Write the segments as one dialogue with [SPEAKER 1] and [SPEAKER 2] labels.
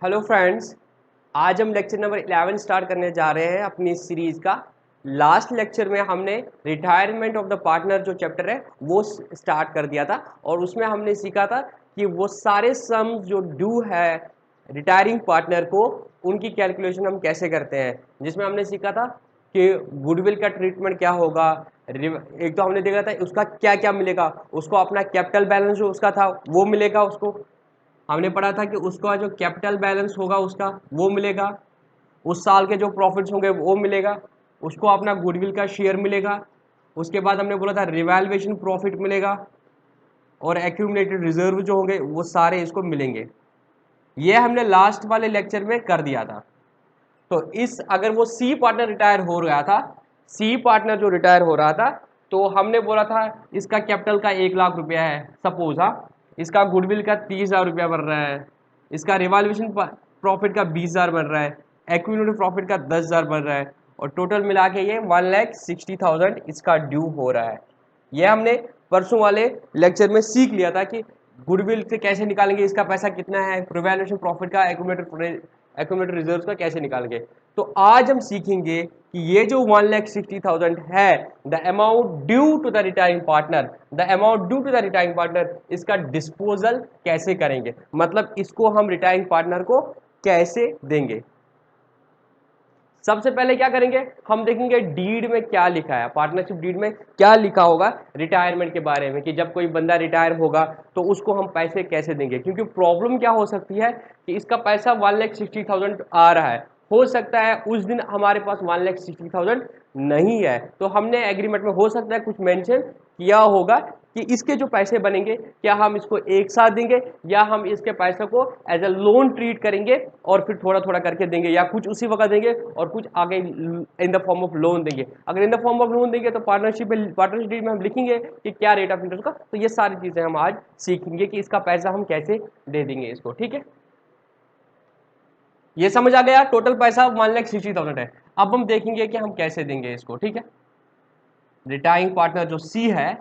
[SPEAKER 1] Hello friends, आज हम lecture number 11 start करने जा रहे हैं अपनी सीरीज का। लास्ट लेक्चर में हमने रिटायरमेंट ऑफ द पार्टनर जो चैप्टर है वो स्टार्ट कर दिया था और उसमें हमने सीखा था कि वो सारे सम्स जो ड्यू है रिटायरिंग पार्टनर को उनकी कैलकुलेशन हम कैसे करते हैं, जिसमें हमने सीखा था कि गुडविल का ट्रीटमेंट क्या होगा। एक तो हमने देखा था उसका क्या क्या मिलेगा, उसको अपना कैपिटल बैलेंस जो उसका था वो मिलेगा, उसको हमने पढ़ा था कि उसका जो कैपिटल बैलेंस होगा उसका वो मिलेगा, उस साल के जो प्रॉफिट्स होंगे वो मिलेगा, उसको अपना गुडविल का शेयर मिलेगा। उसके बाद हमने बोला था रिवैल्यूएशन प्रॉफिट मिलेगा और एक्यूमुलेटेड रिजर्व जो होंगे वो सारे इसको मिलेंगे। ये हमने लास्ट वाले लेक्चर में कर दिया था। तो इस अगर वो सी पार्टनर रिटायर हो रहा था, सी पार्टनर जो रिटायर हो रहा था, तो हमने बोला था इसका कैपिटल का 1 लाख रुपया है सपोज, हाँ, इसका गुडविल का 30,000 रुपया बन रहा है, इसका रिवॉल्यूशन प्रॉफिट का 20,000 बन रहा है, एक्यूमुलेटेड प्रॉफिट का 10,000 बन रहा है और टोटल मिला के ये 1,60,000 इसका ड्यू हो रहा है। ये हमने परसों वाले लेक्चर में सीख लिया था कि गुडविल से कैसे निकालेंगे, इसका पैसा कितना है, रिवैल्यूएशन प्रॉफिट का, एक्यूमुलेटेड रिजर्व्स का कैसे निकालेंगे। तो आज हम सीखेंगे कि ये जो 1,60,000 है, the amount due to the retiring partner, the amount due to the retiring partner, इसका डिस्पोजल कैसे करेंगे, मतलब इसको हम रिटायरिंग पार्टनर को कैसे देंगे। सबसे पहले क्या करेंगे, हम देखेंगे डीड में क्या लिखा है, पार्टनरशिप डीड में क्या लिखा होगा रिटायरमेंट के बारे में, कि जब कोई बंदा रिटायर होगा तो उसको हम पैसे कैसे देंगे। क्योंकि प्रॉब्लम क्या हो सकती है कि इसका पैसा 1,60,000 आ रहा है, हो सकता है उस दिन हमारे पास 1,60,000 नहीं है, तो हमने एग्रीमेंट में हो सकता है कुछ मेंशन किया होगा कि इसके जो पैसे बनेंगे क्या हम इसको एक साथ देंगे या हम इसके पैसे को एज अ लोन ट्रीट करेंगे और फिर थोड़ा थोड़ा करके देंगे, या कुछ उसी वक्त देंगे और कुछ आगे in the form of loan देंगे। अगर in the form of loan देंगे तो पार्टनरशिप डीड में हम लिखेंगे कि क्या रेट ऑफ इंटरेस्ट का। तो ये सारी चीजें हम आज सीखेंगे कि इसका पैसा हम कैसे दे देंगे इसको। ठीक है, ये समझ आ गया। टोटल पैसा 1,60,000 है। अब हम देखेंगे कि हम कैसे देंगे इसको। ठीक है, रिटायरिंग पार्टनर जो सी है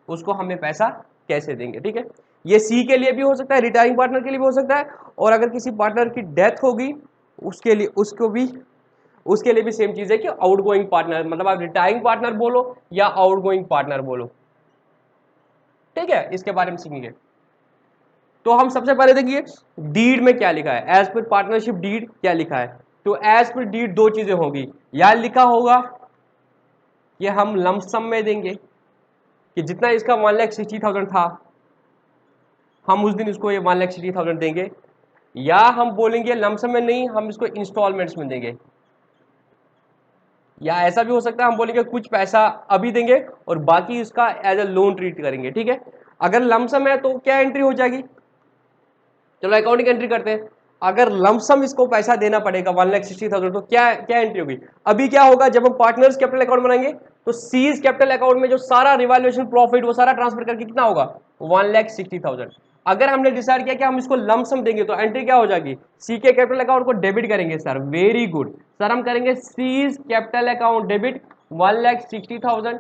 [SPEAKER 1] उसको हमें पैसा कैसे देंगे। ठीक है, ये सी के लिए भी हो सकता है, रिटायरिंग पार्टनर के लिए भी हो सकता है, और अगर किसी पार्टनर की डेथ होगी उसके लिए उसके लिए भी सेम चीज है कि आउटगोइंग पार्टनर, मतलब आप रिटायरिंग पार्टनर बोलो या आउटगोइंग पार्टनर बोलो। ठीक है, इसके बारे में सीखेंगे। तो हम सबसे पहले देखिए डीड में क्या लिखा है, एज पर पार्टनरशिप डीड क्या लिखा है। तो एज पर डीड दो चीजें होगी, या लिखा होगा कि हम लमसम में देंगे कि जितना इसका 1,60,000 था हम उस दिन इसको ये 1,60,000 देंगे, या हम बोलेंगे लमसम में नहीं, हम इसको इंस्टॉलमेंट्स में देंगे, या ऐसा भी हो सकता है हम बोलेंगे कुछ पैसा अभी देंगे और बाकी इसका एज अ लोन ट्रीट करेंगे। ठीक है, अगर लमसम है तो क्या एंट्री हो जाएगी, चलो अकाउंटिंग एंट्री करते हैं। अगर लमसम इसको पैसा देना पड़ेगा 1,60,000 तो क्या क्या एंट्री होगी। अभी क्या होगा, जब हम पार्टनर्स कैपिटल अकाउंट बनाएंगे तो सीज कैपिटल अकाउंट में जो सारा रिवैल्यूएशन प्रॉफिट वो सारा ट्रांसफर करके कितना होगा 1,60,000। अगर हमने डिसाइड किया कि हम इसको लमसम देंगे तो एंट्री क्या हो जाएगी, सी के कैपिटल अकाउंट को डेबिट करेंगे। सर वेरी गुड सर, हम करेंगे C's capital account debit 1,60,000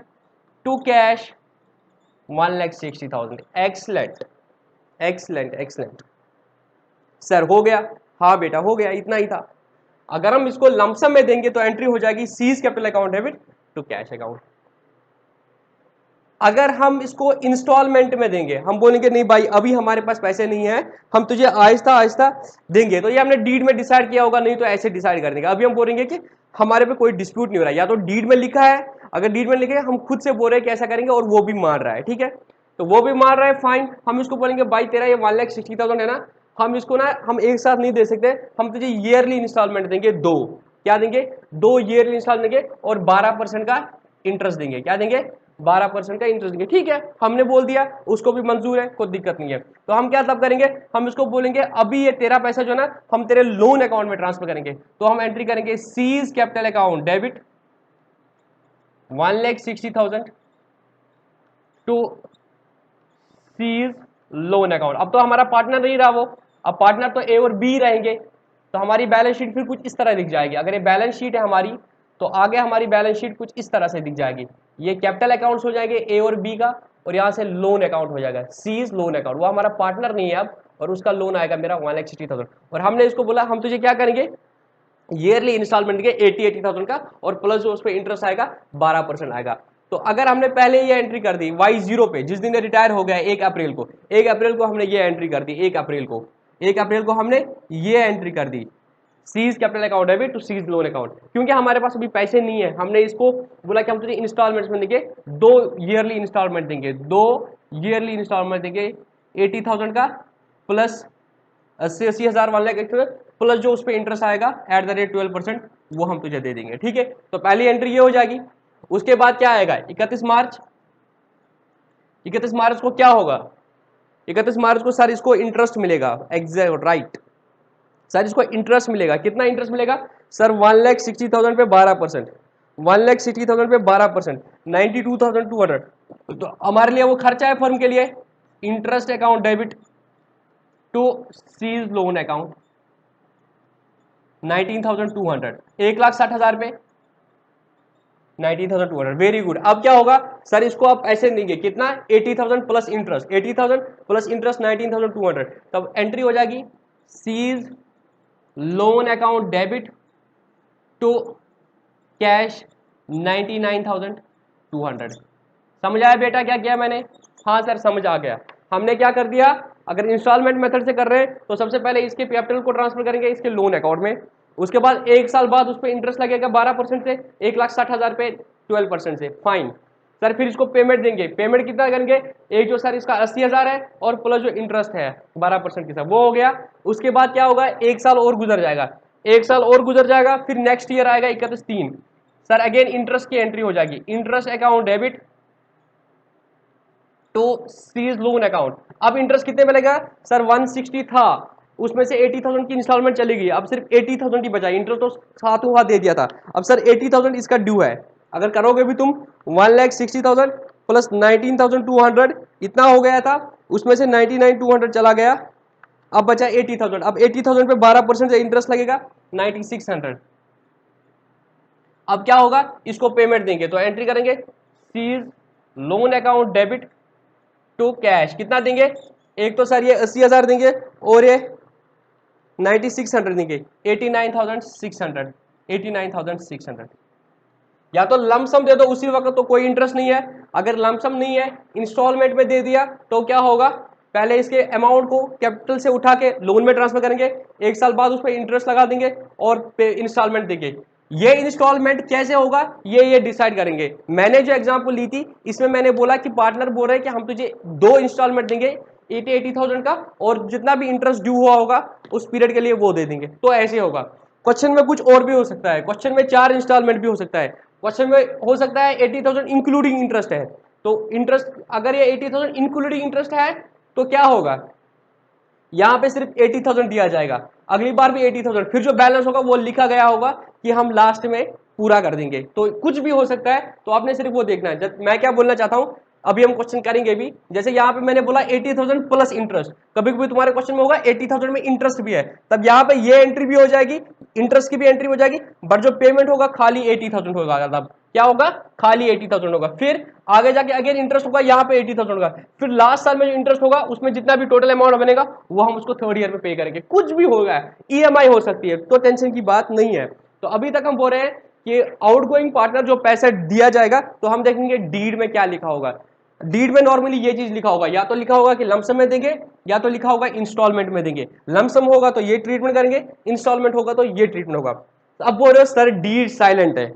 [SPEAKER 1] to cash 1,60,000। Excellent excellent excellent sir, हो गया। हाँ बेटा हो गया, इतना ही था। अगर हम इसको लमसम में देंगे तो एंट्री हो जाएगी C's capital account debit to cash account. अगर हम इसको इंस्टॉलमेंट में देंगे, हम बोलेंगे नहीं भाई अभी हमारे पास पैसे नहीं है, हम तुझे आहिस्ता आहिस्ता देंगे, तो ये हमने डीड में डिसाइड किया होगा, नहीं तो ऐसे डिसाइड कर देंगे। अभी हम बोलेंगे कि हमारे पे कोई डिस्प्यूट नहीं हो रहा है, या तो डीड में लिखा है, अगर डीड में लिखे हम खुद से बोल रहे हैं कि ऐसा करेंगे और वो भी मान रहा है। ठीक है, तो वो भी मान रहा है, फाइन। हम इसको बोलेंगे भाई तेरा ये 1,60,000 है ना, हम इसको ना हम एक साथ नहीं दे सकते, हम तुझे ईयरली इंस्टॉलमेंट देंगे, दो क्या देंगे, दो ईयरली इंस्टॉलमेंट देंगे और 12% का इंटरेस्ट देंगे। क्या देंगे, 12% का इंटरेस्ट देंगे। ठीक है, हमने बोल दिया, उसको भी मंजूर है, कोई दिक्कत नहीं है। तो हम क्या तब करेंगे, हम इसको बोलेंगे अभी ये तेरा पैसा जो ना हम तेरे लोन अकाउंट में ट्रांसफर करेंगे। तो हम एंट्री करेंगे C's capital account debit 1,60,000 to C's loan account. अब तो हमारा पार्टनर नहीं रहा वो, अब पार्टनर तो ए और बी रहेंगे। तो हमारी बैलेंस शीट फिर कुछ इस तरह दिख जाएगी। अगर ये बैलेंस शीट है हमारी तो आगे हमारी बैलेंस शीट कुछ इस तरह से दिख जाएगी। ये कैपिटल अकाउंट्स हो जाएंगे ए और बी का, और यहां से लोन अकाउंट हो जाएगा सीज लोन अकाउंट। वो हमारा पार्टनर नहीं है अब, और उसका लोन आएगा मेरा 1,60,000 और हमने इसको बोला हम तुझे क्या करेंगे ईयरली इंस्टॉलमेंट के 80,000 का और प्लस जो उस पर इंटरेस्ट आएगा 12% आएगा। तो अगर हमने पहले ये एंट्री कर दी Y0 पे जिस दिन रिटायर हो गया 1 अप्रैल को हमने ये एंट्री कर दी 1 अप्रैल को हमने ये एंट्री कर दी C's capital account debit to C's loan account, क्योंकि हमारे पास अभी पैसे नहीं है। हमने इसको बोला कि हम तुझे इंस्टॉलमेंट्स में देंगे, 2 ईयरली इंस्टॉलमेंट देंगे 80,000 का प्लस 80,000 प्लस जो उस पर इंटरेस्ट आएगा एट द रेट 12% वो हम तुझे दे देंगे। ठीक है, तो पहली एंट्री ये हो जाएगी। उसके बाद क्या आएगा 31 मार्च को क्या होगा 31 मार्च को सर इसको इंटरेस्ट मिलेगा, एग्जैक्ट राइट सर, इसको इंटरेस्ट मिलेगा। कितना इंटरेस्ट मिलेगा सर 1,60,000 पे 12%, 1,60,000 पे 12%, 92,200। तो हमारे लिए वो खर्चा है फर्म के लिए, interest account debit to C's loan account 19,200, 1,60,000 पे 19,200। Very good. अब क्या होगा सर इसको आप ऐसे देंगे कितना 80,000 प्लस इंटरेस्ट, 80,000 प्लस इंटरेस्ट 19,200, तब एंट्री हो जाएगी C's loan account debit to cash 99,200। समझ आया बेटा क्या किया मैंने? हाँ सर समझ आ गया। हमने क्या कर दिया, अगर इंस्टॉलमेंट मेथड से कर रहे हैं तो सबसे पहले इसके कैपिटल को ट्रांसफर करेंगे इसके लोन अकाउंट में, उसके बाद 1 साल बाद उस पर इंटरेस्ट लगेगा 12% से, 1,60,000 पे 12% से, फाइन सर। फिर इसको पेमेंट देंगे, पेमेंट कितना करेंगे, एक जो सर इसका 80,000 है और प्लस जो इंटरेस्ट है 12% के साथ वो हो गया। उसके बाद क्या होगा 1 साल और गुजर जाएगा, फिर नेक्स्ट ईयर आएगा 31/3 सर, अगेन इंटरेस्ट की एंट्री हो जाएगी, interest account debit to C's loan account. अब इंटरेस्ट कितने मिलेगा सर 160 था, उसमें से 80,000 की इंस्टॉलमेंट चली गई, अब सिर्फ 80,000 ही बचा, इंटरेस्ट तो साथों हाथ दे दिया था, अब सर 80,000 इसका ड्यू है। अगर करोगे भी तुम 1,60,000 प्लस 19,200 इतना हो गया था, उसमें से 99,200 चला गया, अब बचा 80,000। अब 80,000 पे 12% से इंटरेस्ट लगेगा 9,600। अब क्या होगा इसको पेमेंट देंगे, तो एंट्री करेंगे C's loan account debit to cash, कितना देंगे, एक तो सर ये 80,000 देंगे और ये 9,600 देंगे, 89,600। या तो लमसम दे दो उसी वक्त तो कोई इंटरेस्ट नहीं है, अगर लमसम नहीं है इंस्टॉलमेंट में दे दिया तो क्या होगा, पहले इसके अमाउंट को कैपिटल से उठा के लोन में ट्रांसफर करेंगे, 1 साल बाद उस पर इंटरेस्ट लगा देंगे और इंस्टॉलमेंट देंगे। ये इंस्टॉलमेंट कैसे होगा ये डिसाइड करेंगे। मैंने जो एग्जांपल ली थी इसमें मैंने बोला कि पार्टनर बोल रहे हैं कि हम तुझे 2 इंस्टॉलमेंट देंगे 80,000 का और जितना भी इंटरेस्ट ड्यू हुआ होगा उस पीरियड के लिए वो दे देंगे, तो ऐसे होगा। क्वेश्चन में कुछ और भी हो सकता है, क्वेश्चन में 4 इंस्टॉलमेंट भी हो सकता है, क्वेश्चन में हो सकता है 80,000 इंक्लूडिंग इंटरेस्ट है, तो इंटरेस्ट अगर ये 80,000 इंक्लूडिंग इंटरेस्ट है तो क्या होगा, यहां पे सिर्फ 80,000 दिया जाएगा, अगली बार भी 80,000, फिर जो बैलेंस होगा वो लिखा गया होगा कि हम लास्ट में पूरा कर देंगे। तो कुछ भी हो सकता है, तो आपने सिर्फ वो देखना है। जब मैं क्या बोलना चाहता हूं अभी हम क्वेश्चन करेंगे भी, जैसे यहाँ पे मैंने बोला 80,000 प्लस इंटरेस्ट, कभी कभी तुम्हारे क्वेश्चन में होगा 80,000 में इंटरेस्ट भी है, तब यहाँ पे ये एंट्री भी हो जाएगी, इंटरेस्ट की भी एंट्री हो जाएगी, बट जो पेमेंट होगा खाली 80,000 होगा, तब क्या होगा खाली 80,000 होगा। फिर आगे जाके अगेन इंटरेस्ट होगा यहाँ पे 80,000 होगा, फिर लास्ट साल में जो इंटरेस्ट होगा उसमें जितना भी टोटल अमाउंट बनेगा वो हम उसको 3rd ईयर में पे करेंगे। कुछ भी होगा, EMI हो सकती है, तो टेंशन की बात नहीं है। तो अभी तक हम बोल रहे हैं कि आउटगोइंग पार्टनर जो पैसा दिया जाएगा, तो हम देखेंगे डीड में क्या लिखा होगा। डीड में नॉर्मली ये चीज लिखा होगा, या तो लिखा होगा कि लमसम में देंगे या तो लिखा होगा इंस्टॉलमेंट में देंगे। लमसम होगा तो ये ट्रीटमेंट करेंगे, इंस्टॉलमेंट होगा तो ये ट्रीटमेंट होगा। तो अब बोल रहे हो सर डीड साइलेंट है,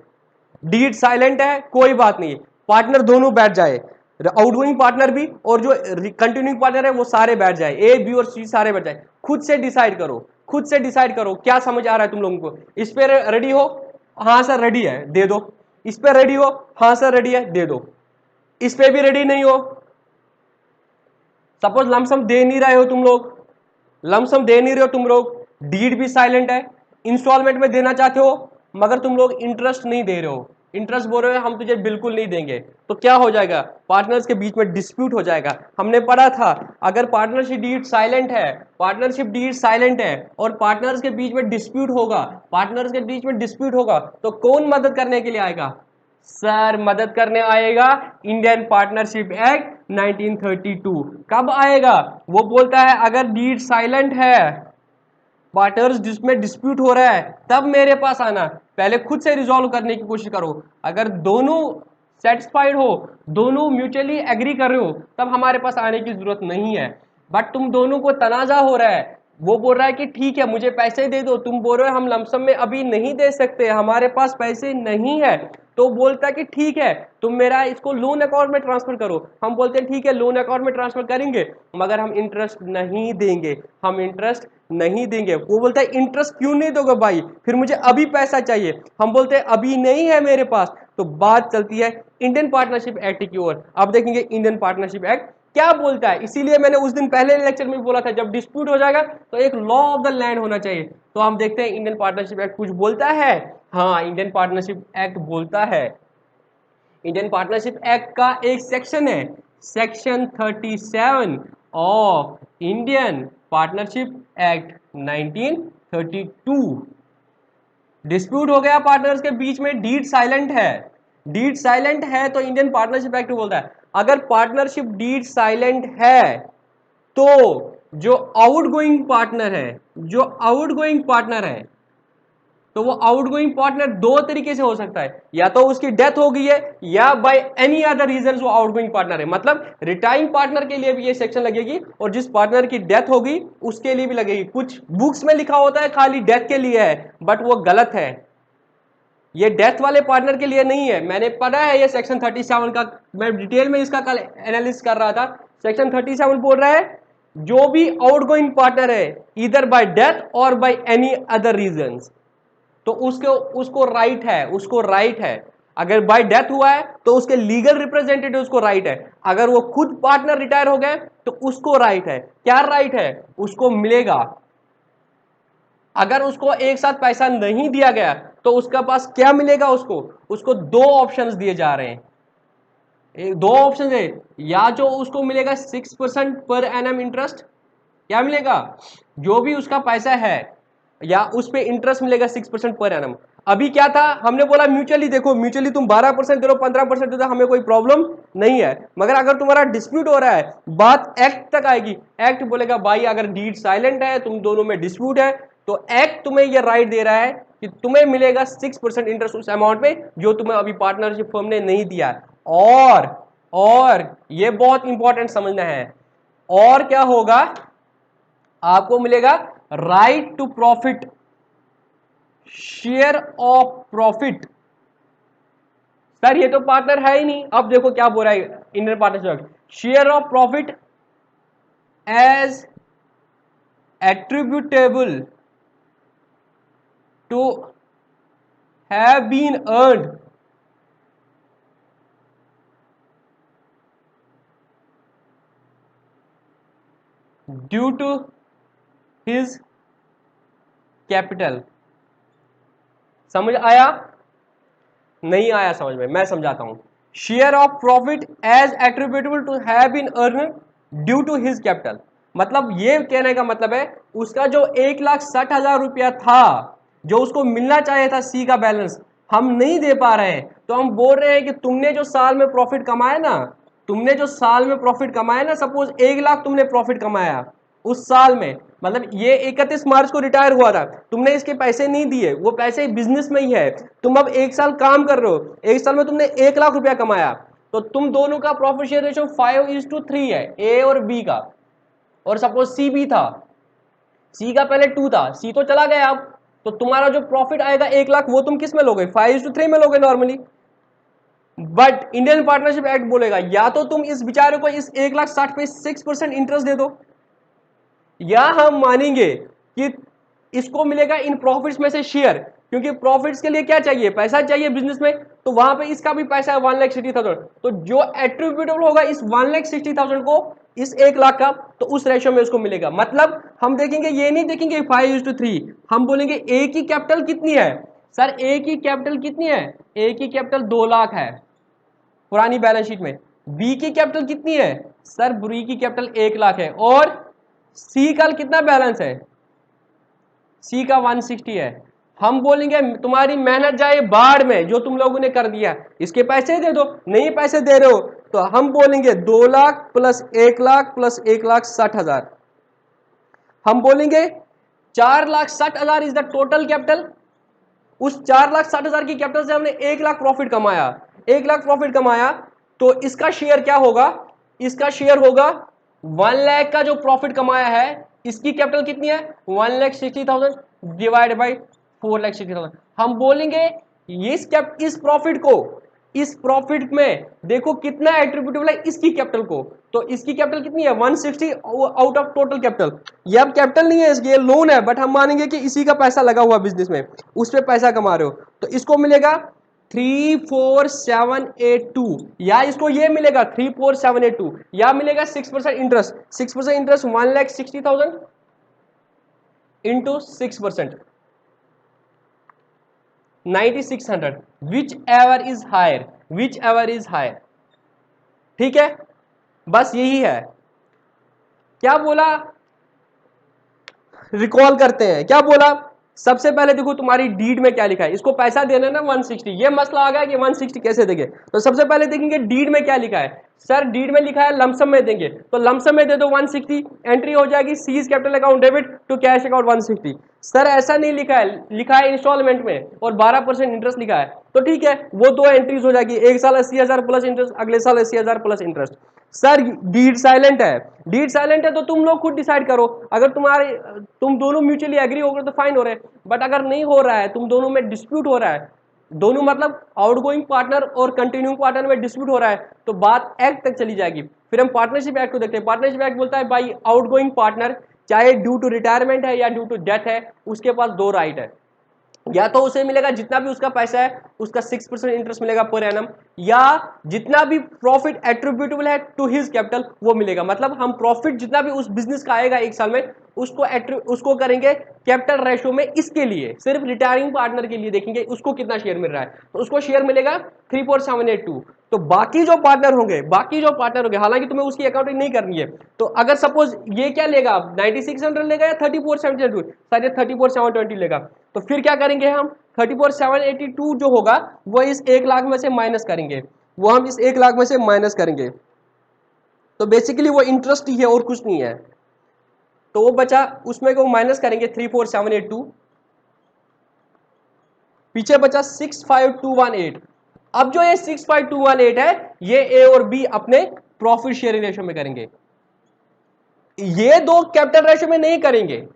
[SPEAKER 1] डीड साइलेंट है, कोई बात नहीं, पार्टनर दोनों बैठ जाए, आउटगोइंग पार्टनर भी और जो कंटिन्यूइंग पार्टनर है वो सारे बैठ जाए, ए बी और सी सारे बैठ जाए, खुद से डिसाइड करो, खुद से डिसाइड करो क्या समझ आ रहा है तुम लोगों को। इस पे रेडी हो, हाँ सर रेडी है, दे दो। इस पे रेडी हो, हाँ सर रेडी है, दे दो। इस पे भी रेडी नहीं हो, सपोज लमसम दे नहीं रहे हो तुम लोग, लमसम दे नहीं रहे हो तुम लोग, डीड भी साइलेंट है, इंस्टॉलमेंट में देना चाहते हो मगर तुम लोग इंटरेस्ट नहीं दे रहे हो, इंटरेस्ट बोल रहे हो हम तुझे बिल्कुल नहीं देंगे, तो क्या हो जाएगा पार्टनर्स के बीच में डिस्प्यूट हो जाएगा। हमने पढ़ा था अगर पार्टनरशिप डीड साइलेंट है, पार्टनरशिप डीड साइलेंट है और पार्टनर्स के बीच में डिस्प्यूट होगा, पार्टनर्स के बीच में डिस्प्यूट होगा तो कौन मदद करने के लिए आएगा, सर मदद करने आएगा इंडियन पार्टनरशिप एक्ट 1932। कब आएगा? वो बोलता है अगर डीड साइलेंट है, पार्टनर्स जिसमें डिस्प्यूट हो रहा है, तब मेरे पास आना। पहले खुद से रिजॉल्व करने की कोशिश करो। अगर दोनों सेटिस्फाइड हो, दोनों म्यूचुअली एग्री कर रहे हो, तब हमारे पास आने की जरूरत नहीं है। बट तुम दोनों को तनाजा हो रहा है, वो बोल रहा है कि ठीक है मुझे पैसे दे दो, तुम बोल रहे हो हम लमसम में अभी नहीं दे सकते, हमारे पास पैसे नहीं है, तो बोलता है कि ठीक है तुम मेरा इसको लोन अकाउंट में ट्रांसफर करो। हम बोलते हैं ठीक है लोन अकाउंट में ट्रांसफर करेंगे, मगर हम इंटरेस्ट नहीं देंगे, हम इंटरेस्ट नहीं देंगे। वो बोलता है इंटरेस्ट क्यों नहीं दोगे भाई, फिर मुझे अभी पैसा चाहिए। हम बोलते हैं अभी नहीं है मेरे पास। तो बात चलती है इंडियन पार्टनरशिप एक्ट की ओर। अब देखेंगे इंडियन पार्टनरशिप एक्ट क्या बोलता है। इसीलिए मैंने उस दिन पहले लेक्चर में बोला था जब डिस्प्यूट हो जाएगा तो एक लॉ ऑफ द लैंड होना चाहिए। तो हम देखते हैं इंडियन पार्टनरशिप एक्ट कुछ बोलता है। हाँ, इंडियन पार्टनरशिप एक्ट बोलता है। इंडियन पार्टनरशिप एक्ट का एक सेक्शन है, section 37 of Indian partnership act 1932। Dispute हो गया पार्टनर्स के बीच में, डीड साइलेंट है, डीड साइलेंट है तो इंडियन पार्टनरशिप एक्ट बोलता है अगर पार्टनरशिप डीड साइलेंट है तो जो आउटगोइंग पार्टनर है, जो आउटगोइंग पार्टनर है, तो वो आउटगोइंग पार्टनर दो तरीके से हो सकता है, या तो उसकी डेथ हो गई है या बाय एनी अदर रीजन वो आउटगोइंग पार्टनर है। मतलब रिटायरिंग पार्टनर के लिए भी ये सेक्शन लगेगी और जिस पार्टनर की डेथ होगी उसके लिए भी लगेगी। कुछ बुक्स में लिखा होता है खाली डेथ के लिए है, बट वो गलत है, ये डेथ वाले पार्टनर के लिए नहीं है। मैंने पढ़ा है ये सेक्शन 37 का, मैं डिटेल में इसका कल एनालिसिस कर रहा था। सेक्शन 37 बोल रहा है जो भी आउटगोइंग पार्टनर है इधर बाय डेथ और बाय एनी अदर रीजंस, तो उसको राइट है, उसको राइट है। अगर बाय डेथ हुआ है तो उसके लीगल रिप्रेजेंटेटिव उसको राइट है। अगर वो खुद पार्टनर रिटायर हो गए तो उसको राइट है। क्या राइट है? उसको मिलेगा। अगर उसको एक साथ पैसा नहीं दिया गया तो उसके पास क्या मिलेगा? उसको दो ऑप्शंस दिए जा रहे हैं। दो ऑप्शन है, या जो उसको मिलेगा 6% पर एनम इंटरेस्ट, क्या मिलेगा? जो भी उसका पैसा है या उस पे इंटरेस्ट मिलेगा 6% पर एनम। अभी क्या था, हमने बोला म्यूचुअली देखो, म्यूचुअली तुम 12% दे दो, 15% दे दो, हमें कोई प्रॉब्लम नहीं है। मगर अगर तुम्हारा डिस्प्यूट हो रहा है, बात एक्ट तक आएगी, एक्ट बोलेगा भाई अगर डीड साइलेंट है, तुम दोनों में डिस्प्यूट है, तो एक्ट तुम्हें यह राइट दे रहा है कि तुम्हें मिलेगा 6% इंटरेस्ट उस अमाउंट पे जो तुम्हें अभी पार्टनरशिप फर्म ने नहीं दिया। और ये बहुत इंपॉर्टेंट समझना है, और क्या होगा, आपको मिलेगा right to profit, share of profit. Sir ये तो पार्टनर है ही नहीं। अब देखो क्या बोल रहा है Indian partnership, share of profit as attributable to have been earned due to his capital. समझ आया? नहीं आया समझ में? मैं समझाता हूं। Share of profit as attributable to have been earn due to his capital, मतलब ये कहने का मतलब है उसका जो 1,60,000 रुपया था जो उसको मिलना चाहिए था, सी का बैलेंस हम नहीं दे पा रहे हैं, तो हम बोल रहे हैं कि तुमने जो साल में प्रॉफिट कमाया ना, तुमने जो साल में प्रॉफिट कमाया ना, सपोज 1,00,000 तुमने प्रॉफिट कमाया उस साल में, मतलब ये 31 मार्च को रिटायर हुआ था, तुमने इसके पैसे नहीं दिए, वो पैसे बिजनेस में ही है, तुम अब एक साल काम कर रहे हो, एक साल में तुमने 1,00,000 रुपया कमाया, तो तुम दोनों का प्रॉफिट शेयर रेशियो 5:3 है, ए और बी का। और सपोज सी भी था, सी का पहले 2 था, सी तो चला गया अब, तो तुम्हारा जो प्रॉफिट आएगा 1,00,000 वो तुम किस में लोगे? 5:3 में लोगे normally. But Indian partnership act बोलेगा या तो तुम इस बेचारे को इस 1,60,000 पे 6% इंटरेस्ट दे दो, या हम मानेंगे कि इसको मिलेगा इन प्रॉफिट्स में से शेयर, क्योंकि प्रॉफिट्स के लिए क्या चाहिए? पैसा चाहिए बिजनेस में, तो वहां पे इसका भी पैसा है 1,60,000, तो जो एट्रीब्यूटेबल होगा इस 1,60,000 को, इस 1,00,000 का, तो उस रेशियो में उसको मिलेगा। मतलब हम देखेंगे, ये नहीं देखेंगे 5:3, हम बोलेंगे ए की कैपिटल कितनी है? सर ए की कैपिटल कितनी है? ए की कैपिटल 2,00,000 है पुरानी बैलेंस शीट में। बी की कैपिटल कितनी है? सर बी की कैपिटल 1,00,000 है। और सी का कितना बैलेंस है? सी का 160 है। हम बोलेंगे तुम्हारी मेहनत जाए बाढ़ में जो तुम लोगों ने कर दिया, इसके पैसे दे दो। नहीं पैसे दे रहे हो तो हम बोलेंगे 2 लाख प्लस 1 लाख प्लस 1,60,000। हम बोलेंगे 4,60,000 इज द टोटल कैपिटल। उस 4,60,000 की कैपिटल से हमने 1 लाख प्रॉफिट कमाया, 1 लाख प्रॉफिट कमाया, तो इसका शेयर क्या होगा? इसका शेयर होगा 1 लाख का जो प्रॉफिट कमाया है, इसकी कैपिटल कितनी है? 1,60,000 डिवाइड बाई 4,60,000। हम बोलेंगे इस प्रॉफिट में देखो कितना एट्रीब्यूटेबल है इसकी कैपिटल को, तो इसकी कैपिटल कितनी है? 160 आउट ऑफ टोटल कैपिटल। ये अब कैपिटल नहीं है, ये लोन है, बट हम मानेंगे कि इसी का पैसा लगा हुआ बिजनेस में, उस पर पैसा कमा रहे हो, तो इसको मिलेगा 34782, या इसको ये मिलेगा 34782, या मिलेगा 6% interest. 6% interest 1,60,000 into 6%, 9,600, whichever is higher. ठीक है, बस यही है। क्या बोला? रिकॉल करते हैं, क्या बोला? सबसे पहले देखो तुम्हारी डीड में क्या लिखा है, इसको पैसा देना ना 160, ये मसला आ गया कि 160 कैसे देंगे, तो सबसे पहले देखेंगे डीड में क्या लिखा है। सर डीड में लिखा है लमसम में देंगे, तो लमसम में दे दो 160, एंट्री हो जाएगी C's capital account debit to cash account 160। Sir ऐसा नहीं लिखा है, लिखा है इंस्टॉलमेंट में और 12% इंटरेस्ट लिखा है, तो ठीक है वो दो एंट्रीज हो जाएगी, एक साल 80,000 प्लस इंटरेस्ट, अगले साल 80,000 plus interest. Sir deed silent है, डीड साइलेंट है तो तुम लोग खुद डिसाइड करो, अगर तुम दोनों म्यूचुअली एग्री हो गए तो फाइन हो रहे हैं, बट अगर नहीं हो रहा है, तुम दोनों में डिस्प्यूट हो रहा है, दोनों मतलब आउटगोइंग पार्टनर और कंटिन्यूइंग पार्टनर में डिस्प्यूट हो रहा है, तो बात एक्ट तक चली जाएगी। फिर हम पार्टनरशिप एक्ट को देखते हैं। पार्टनरशिप एक्ट बोलता है भाई आउटगोइंग पार्टनर चाहे ड्यू टू रिटायरमेंट है या ड्यू टू डेथ है, उसके पास दो राइट है, या तो उसे मिलेगा जितना भी उसका पैसा है उसका 6% इंटरेस्ट मिलेगा पर एनम, या जितना भी प्रॉफिट एट्रीब्यूटेबल है टू हिज कैपिटल वो मिलेगा। मतलब हम प्रॉफिट जितना भी उस बिजनेस का आएगा एक साल में उसको करेंगे कैपिटल रेशो में, इसके लिए सिर्फ रिटायरिंग पार्टनर के लिए देखेंगे उसको कितना शेयर मिल रहा है, तो उसको शेयर मिलेगा 34782। तो बाकी जो पार्टनर होंगे हालांकि तुम्हें उसकी अकाउंटिंग नहीं करनी है, तो अगर सपोज ये क्या लेगा 9600 लेगा या 34,722, शायद 34,720 लेगा, तो फिर क्या करेंगे हम 34,782 जो होगा वो इस 1 लाख में से माइनस करेंगे, वो हम इस 1 लाख में से माइनस करेंगे, तो बेसिकली वो इंटरेस्ट ही है और कुछ नहीं है, तो वो बचा उसमें को माइनस करेंगे 34782, पीछे बचा 65218। अब जो ये 65218 है ये ए और बी अपने प्रॉफिट शेयरिंग रेशियो में करेंगे, ये दो कैपिटल रेशियो में नहीं करेंगे,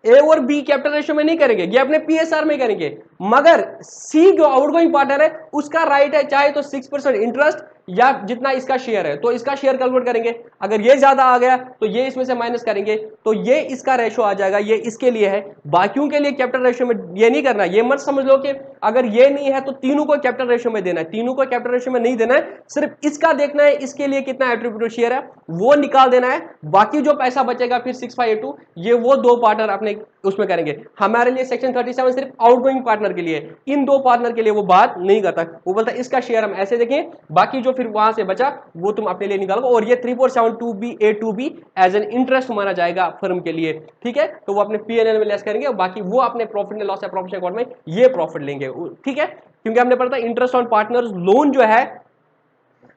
[SPEAKER 1] ए और बी कैपिटल रेशियो में नहीं करेंगे, ये अपने पीएसआर में करेंगे, मगर सी जो आउटगोइंग पार्टनर है उसका राइट है चाहे तो 6% इंटरेस्ट या जितना इसका शेयर है, तो इसका शेयर कैलकुलेट करेंगे, अगर ये ज्यादा आ गया तो ये इसमें से माइनस करेंगे, तो ये इसका रेशियो आ जाएगा, ये इसके लिए है, बाकियों के लिए कैपिटल रेशियो में ये नहीं करना। ये मत समझ लो कि अगर ये नहीं है तो तीनों को कैपिटल रेशियो में देना है, तीनों को कैपिटल रेशियो में नहीं देना है, सिर्फ इसका देखना है इसके लिए कितना एट्रीब्यूटेड शेयर है वो निकाल देना है, बाकी जो पैसा बचेगा फिर 6582 ये वो दो पार्टनर अपने उसमें करेंगे। हमारे लिए सेक्शन 37 सिर्फ आउटगोइंग पार्टनर के लिए, इन दो पार्टनर के लिए वो बात नहीं करता, वो बोलता है इसका शेयर हम ऐसे देखें, बाकी जो फिर वहां से बचा वो तुम अपने लिए निकालो, और ये 3472 B A to B as an interest माना जाएगा फर्म के लिए, ठीक है, तो वो अपने पीएनएल में लेस करेंगे और बाकी वो अपने profit and loss profit account में ये प्रॉफिट लेंगे, ठीक है, क्योंकि हमने पढ़ा था इंटरेस्ट ऑन पार्टनर्स लोन जो है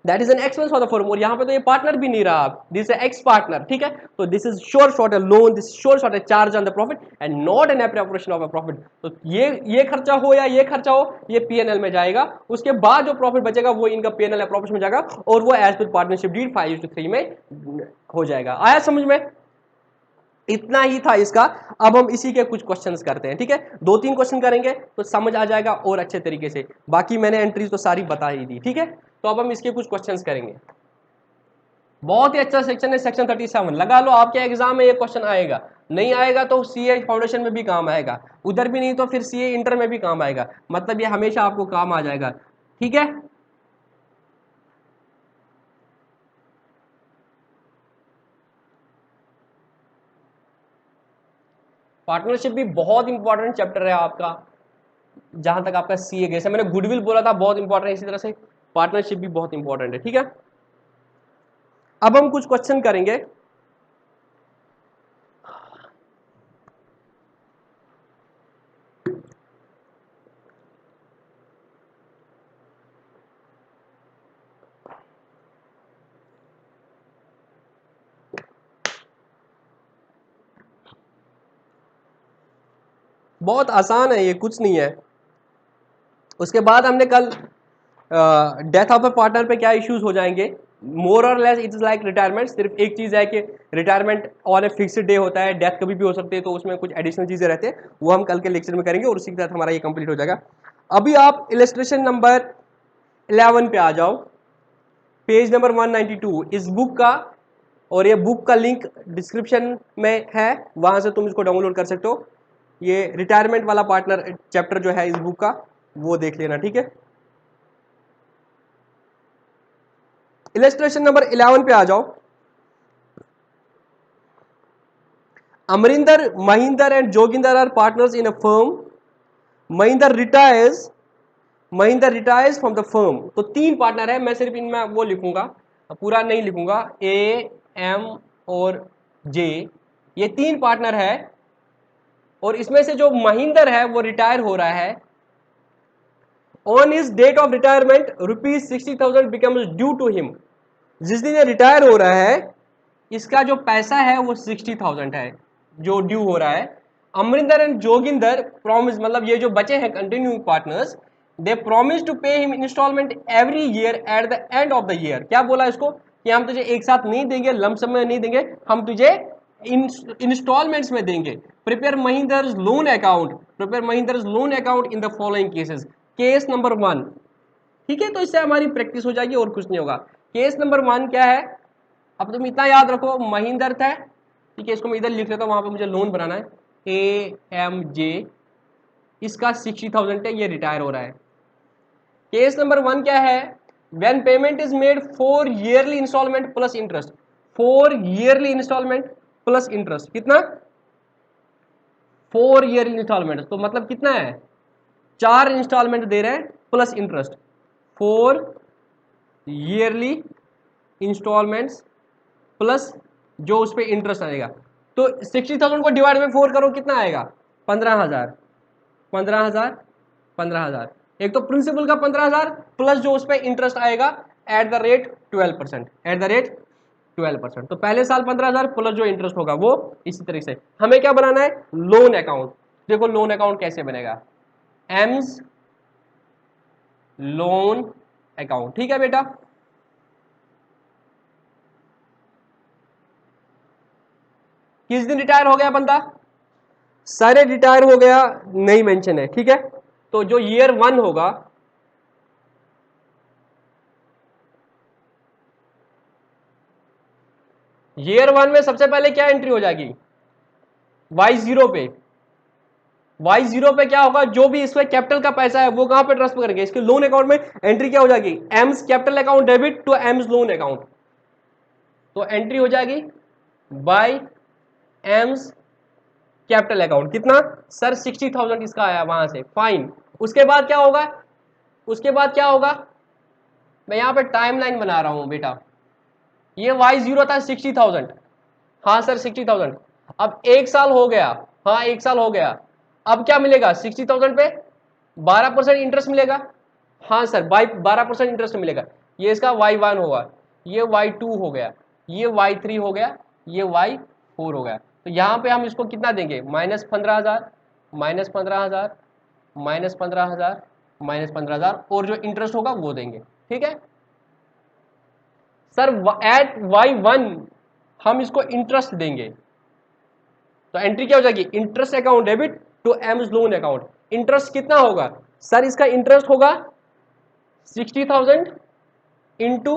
[SPEAKER 1] that is an expense for the firm, और यहां पे तो ये पार्टनर भी नहीं रहा, दिस इज एक्स पार्टनर, ठीक है, तो this is sure short A loan, this sure short A charge on the profit and not an appropriation of a profit. तो ये खर्चा हो या ये खर्चा हो ये पीएनएल में जाएगा, उसके बाद जो प्रॉफिट बचेगा वो इनका पीएनएल एप्रोप्रिएशन में जाएगा और वो एज पर पार्टनरशिप डीड 5:3 में हो जाएगा। आया समझ में? इतना ही था इसका। अब हम इसी के कुछ क्वेश्चंस करते हैं, ठीक है, 2-3 क्वेश्चन करेंगे तो समझ आ जाएगा और अच्छे तरीके से, बाकी मैंने एंट्रीज तो सारी बता ही दी, ठीक है, तो अब हम इसके कुछ क्वेश्चंस करेंगे। बहुत ही अच्छा सेक्शन है सेक्शन 37, लगा लो आपके एग्जाम में ये क्वेश्चन आएगा, नहीं आएगा तो सीए फाउंडेशन में भी काम आएगा, उधर भी नहीं तो फिर सीए इंटर में भी काम आएगा, मतलब ये हमेशा आपको काम आ जाएगा, ठीक है। पार्टनरशिप भी बहुत इंपॉर्टेंट चैप्टर है आपका, जहां तक आपका सीए, जैसे मैंने गुडविल बोला था बहुत इंपॉर्टेंट है, इसी तरह से पार्टनरशिप भी बहुत इंपॉर्टेंट है, ठीक है। अब हम कुछ क्वेश्चन करेंगे। बहुत आसान है ये, कुछ नहीं है। उसके बाद हमने कल डेथ ऑफ ए पार्टनर पे क्या इश्यूज हो जाएंगे, मोर और less it is like retirement. सिर्फ एक चीज है कि retirement on a fixed day होता है, डेथ कभी भी हो सकती है, तो उसमें कुछ एडिशनल चीजें रहते हैं, वो हम कल के लेक्चर में करेंगे और उसी के साथ हमारा ये कंप्लीट हो जाएगा। अभी आप इलस्ट्रेशन नंबर 11 पे आ जाओ, पेज नंबर 192 इस बुक का, और ये बुक का लिंक डिस्क्रिप्शन में है, वहां से तुम इसको डाउनलोड कर सकते हो। ये रिटायरमेंट वाला पार्टनर चैप्टर जो है इस बुक का, वो देख लेना, ठीक है। इलस्ट्रेशन नंबर 11 पे आ जाओ। Amarinder, Mahinder and Joginder are partners in a firm. Mahinder retires from the firm. तो तीन पार्टनर है, मैं सिर्फ इनमें वो लिखूंगा, पूरा नहीं लिखूंगा, ए, एम और जे, ये तीन पार्टनर है। और इसमें से जो महिंदर है वो रिटायर हो रहा है। On his date of retirement ₹60,000 becomes due to him. जिस दिन ये रिटायर हो रहा है, इसका जो पैसा है वो 60,000 है जो ड्यू हो रहा है। अमरिंदर एंड जोगिंदर प्रॉमिस, मतलब ये जो बचे हैं continuing partners, they promise to pay him instalment every year at the end of the year. क्या बोला इसको कि हम तुझे एक साथ नहीं देंगे, लमसम में नहीं देंगे, हम तुझे इंस्टॉलमेंट्स में देंगे। Prepare Mahinder's loan account, prepare Mahinder's loan account in the following cases. Case number 1, ठीक है, तो इससे हमारी प्रैक्टिस हो जाएगी और कुछ नहीं होगा। केस नंबर 1 क्या है, अब तुम इतना याद रखो, महिंदर था, ठीक है, इसको मैं इधर लिख लेता हूँ, वहां पे मुझे लोन बनाना है, AMJ, इसका 60,000 है, ये रिटायर हो रहा है। केस नंबर 1 क्या है, when payment is made for yearly instalment plus interest. For yearly instalment plus interest, कितना, 4 ईयरली इंस्टॉलमेंट, तो मतलब कितना है, 4 इंस्टॉलमेंट दे रहे हैं plus interest. 4 yearly instalments plus जो उस पर इंटरेस्ट आएगा। तो 60,000 को डिवाइड में 4 करो, कितना आएगा, 15,000, 15,000, 15,000। एक तो प्रिंसिपल का 15,000 प्लस जो उस पर इंटरेस्ट आएगा at the rate 12%, at the rate 12%। तो पहले साल 15,000 प्लस जो इंटरेस्ट होगा वो। इसी तरीके से हमें क्या बनाना है, लोन अकाउंट। देखो लोन अकाउंट कैसे बनेगा, एम्स लोन अकाउंट, ठीक है बेटा। किस दिन रिटायर हो गया बंदा, सारे रिटायर हो गया, नहीं मेंशन है, ठीक है। तो जो ईयर 1 होगा, ईयर 1 में सबसे पहले क्या एंट्री हो जाएगी, Y0 पे। Y0 पे क्या होगा, जो भी इसमें कैपिटल का पैसा है वो कहां पे ट्रांसफर करेंगे, इसके लोन अकाउंट में एंट्री क्या हो जाएगी, M's capital account debit to M's loan account. तो एंट्री हो जाएगी बाय एम्स कैपिटल अकाउंट, कितना सर 60,000 इसका आया वहां से, फाइन। उसके बाद क्या होगा, उसके बाद क्या होगा, मैं यहां पे टाइमलाइन बना रहा हूं बेटा। ये Y0 था 60,000, हाँ सर 60,000। अब एक साल हो गया, हाँ एक साल हो गया, अब क्या मिलेगा 60,000 पे 12% इंटरेस्ट मिलेगा, हाँ सर बाई 12% इंटरेस्ट मिलेगा। ये इसका Y1 होगा, ये Y2 हो गया, ये Y3 हो गया, ये Y4 हो गया। तो यहाँ पे हम इसको कितना देंगे, -15,000, -15,000, -15,000, -15,000, और जो इंटरेस्ट होगा वो देंगे, ठीक है सर। एट Y1 हम इसको इंटरेस्ट देंगे, तो एंट्री क्या हो जाएगी, interest account debit to M's loan account. Interest कितना होगा सर, इसका इंटरेस्ट होगा 60,000 इंटू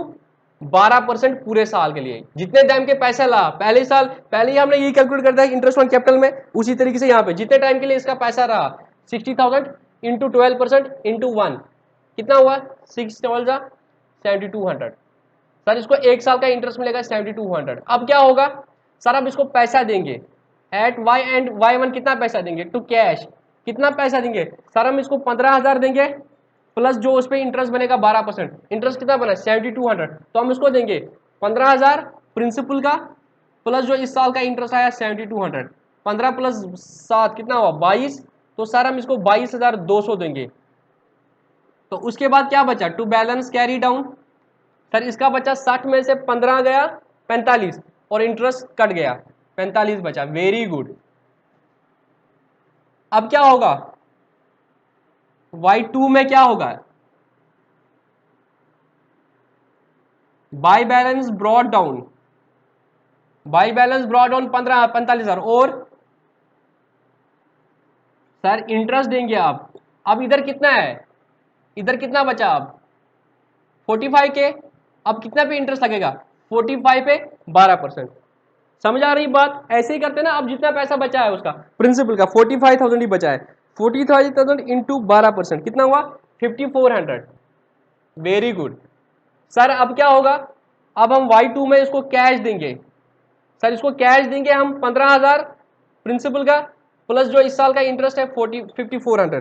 [SPEAKER 1] 12% पूरे साल के लिए, जितने टाइम के पैसा ला, पहले साल पहले ही हमने यही कैलकुलेट कर दिया इंटरेस्ट ऑन कैपिटल में। उसी तरीके से यहाँ पे जितने टाइम के लिए इसका पैसा रहा 60,000 इंटू 12% इंटू 1, कितना हुआ 6 डबल 7200। सर इसको एक साल का इंटरेस्ट मिलेगा 7200। अब क्या होगा सर, अब इसको पैसा देंगे एट वाई एंड Y1 कितना पैसा देंगे टू कैश, कितना पैसा देंगे सर, हम इसको 15,000 देंगे प्लस जो उस पर इंटरेस्ट बनेगा 12%। इंटरेस्ट कितना बना 7200, तो हम इसको देंगे 15,000 प्रिंसिपल का प्लस जो इस साल का इंटरेस्ट आया 7200, 15 प्लस 7 कितना हुआ 22। तो सर हम इसको 22,200 देंगे। तो उसके बाद क्या बचा, to balance carry down, sir इसका बचा 60 में से 15 गया 45 और इंटरेस्ट कट गया 45 बचा, वेरी गुड। अब क्या होगा, Y2 में क्या होगा, by balance brought down, by balance brought down 45,000 और सर इंटरेस्ट देंगे आप। अब इधर कितना है, इधर कितना बचा अब 45 के, अब कितना पे इंटरेस्ट लगेगा 45 पे 12%। समझ आ रही बात, ऐसे ही करते ना, अब जितना पैसा बचा है उसका प्रिंसिपल का 45,000 ही बचा है, 40,000 इंटू 12% कितना हुआ 5400। Very good sir. अब क्या होगा, अब हम Y2 में इसको कैश देंगे, सर इसको कैश देंगे हम 15,000 प्रिंसिपल का, प्लस जो इस साल का इंटरेस्ट है 5400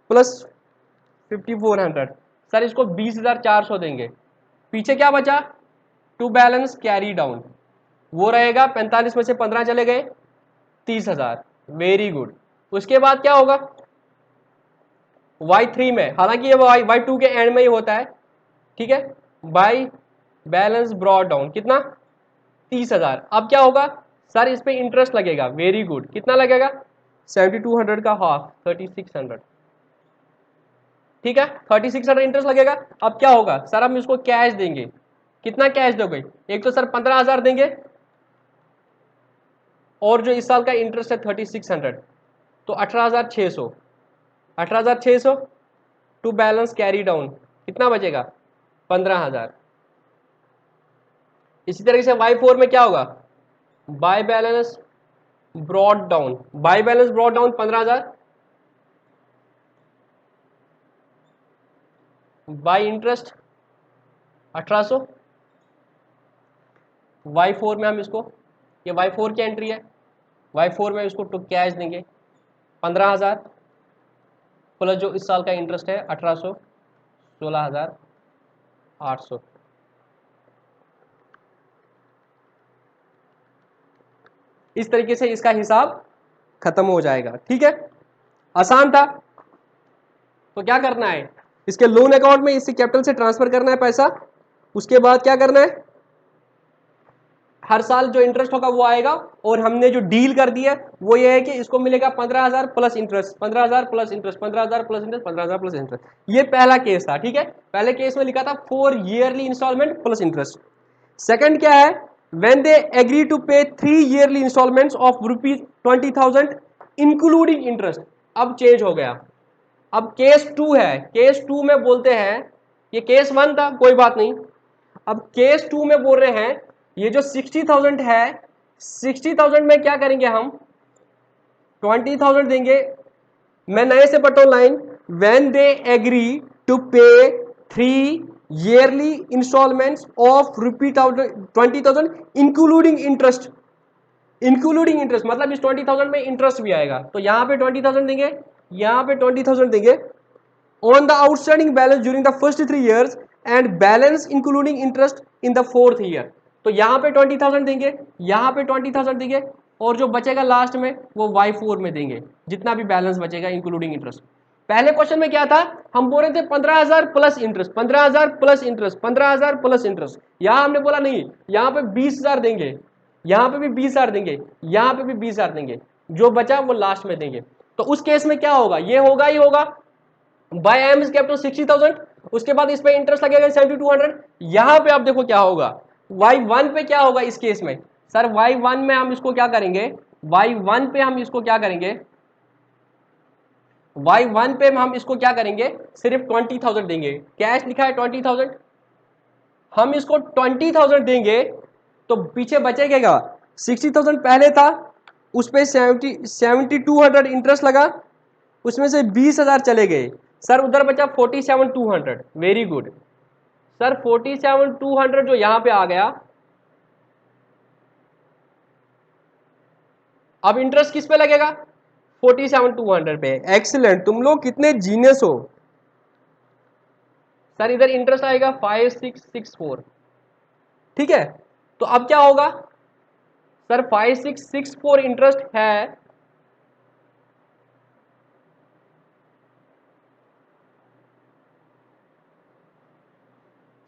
[SPEAKER 1] प्लस 5400, सर इसको 20,400 देंगे। पीछे क्या बचा, टू बैलेंस कैरी डाउन, वो रहेगा 45 में से 15 चले गए 30,000। Very good. उसके बाद क्या होगा Y3 में, हालांकि ये Y2 के एंड में ही होता है, ठीक है, बाय बैलेंस ब्रॉड डाउन कितना 30,000। अब क्या होगा सर इस पे इंटरेस्ट लगेगा। वेरी गुड, कितना लगेगा 7200 का हाफ 3600, ठीक है 3600 इंटरेस्ट लगेगा। अब क्या होगा सर हम इसको कैश देंगे, कितना कैश दोगे, एक तो सर 15,000 देंगे और जो इस साल का इंटरेस्ट है 3600, तो 18,600, 18,600 टू बैलेंस कैरी डाउन कितना बचेगा 15,000। इसी तरीके से Y4 में क्या होगा, by balance brought down, by balance brought down 15,000 bye interest 1800। Y4 में हम इसको, ये Y4 की एंट्री है, Y4 में इसको टू कैश देंगे 15,000 प्लस जो इस साल का इंटरेस्ट है 1800, 16,800। इस तरीके से इसका हिसाब खत्म हो जाएगा। ठीक है, आसान था। तो क्या करना है, इसके लोन अकाउंट में इससे कैपिटल से ट्रांसफर करना है पैसा, उसके बाद क्या करना है, हर साल जो इंटरेस्ट होगा वो आएगा, और हमने जो डील कर दी है वो ये है कि इसको मिलेगा 15,000 plus interest, 15,000 plus interest, 15,000 plus interest, 15,000 plus interest. ये पहला केस था। ठीक है, पहले केस में लिखा था 4 yearly instalment plus interest. Second क्या है, when they agree to pay 3 yearly installments of ₹20,000 including interest. अब चेंज हो गया, अब केस 2 है। केस 2 में बोलते हैं, ये केस 1 था कोई बात नहीं, अब केस 2 में बोल रहे हैं ये जो 60,000 है, 60,000 में क्या करेंगे हम 20,000 देंगे। मैं नए से पढ़ता हूं line, when they agree to pay 3 yearly installments of ₹20,000 including interest. Including interest मतलब इस 20,000 में इंटरेस्ट भी आएगा, तो यहां पे 20,000 देंगे, यहां पे 20,000 देंगे on the outstanding balance during the first 3 years and balance including interest in the 4th year। तो यहां पे 20,000 देंगे, यहां पे 20,000 देंगे, और जो बचेगा लास्ट में वो Y4 में देंगे, जितना भी बैलेंस बचेगा इंक्लूडिंग इंटरेस्ट। पहले क्वेश्चन में क्या था, हम बोल रहे थे 15,000 plus interest, 15,000 plus interest, 15,000 plus interest. यहां हमने बोला नहीं, यहां पे 20,000 देंगे, यहां पे भी 20,000 देंगे, यहां पे भी 20,000 देंगे, जो बचा वो लास्ट में देंगे। तो उस केस में क्या होगा, ये होगा ही होगा, बाय एम कैपिटल 60,000, उसके बाद इस पे इंटरेस्ट लगेगा 7,200। यहां पे आप देखो क्या होगा, Y1 पे क्या होगा इस केस में, सर Y1 में हम इसको क्या करेंगे, Y1 पे हम इसको क्या करेंगे, Y1 पे हम इसको क्या करेंगे, सिर्फ 20,000 देंगे। कैश लिखा है 20,000, हम इसको 20,000 देंगे, तो पीछे बचेगा 60,000 पहले था, उस पे 7,200 इंटरेस्ट लगा, उसमें से 20,000 चले गए, सर उधर बचा 47,200। वेरी गुड सर, 47,200 जो यहां पे आ गया, अब इंटरेस्ट किस पे लगेगा 47,200 पे। एक्सीलेंट, तुम लोग कितने जीनियस हो। सर इधर इंटरेस्ट आएगा 5,664, ठीक है, तो अब क्या होगा सर 5,664 इंटरेस्ट है,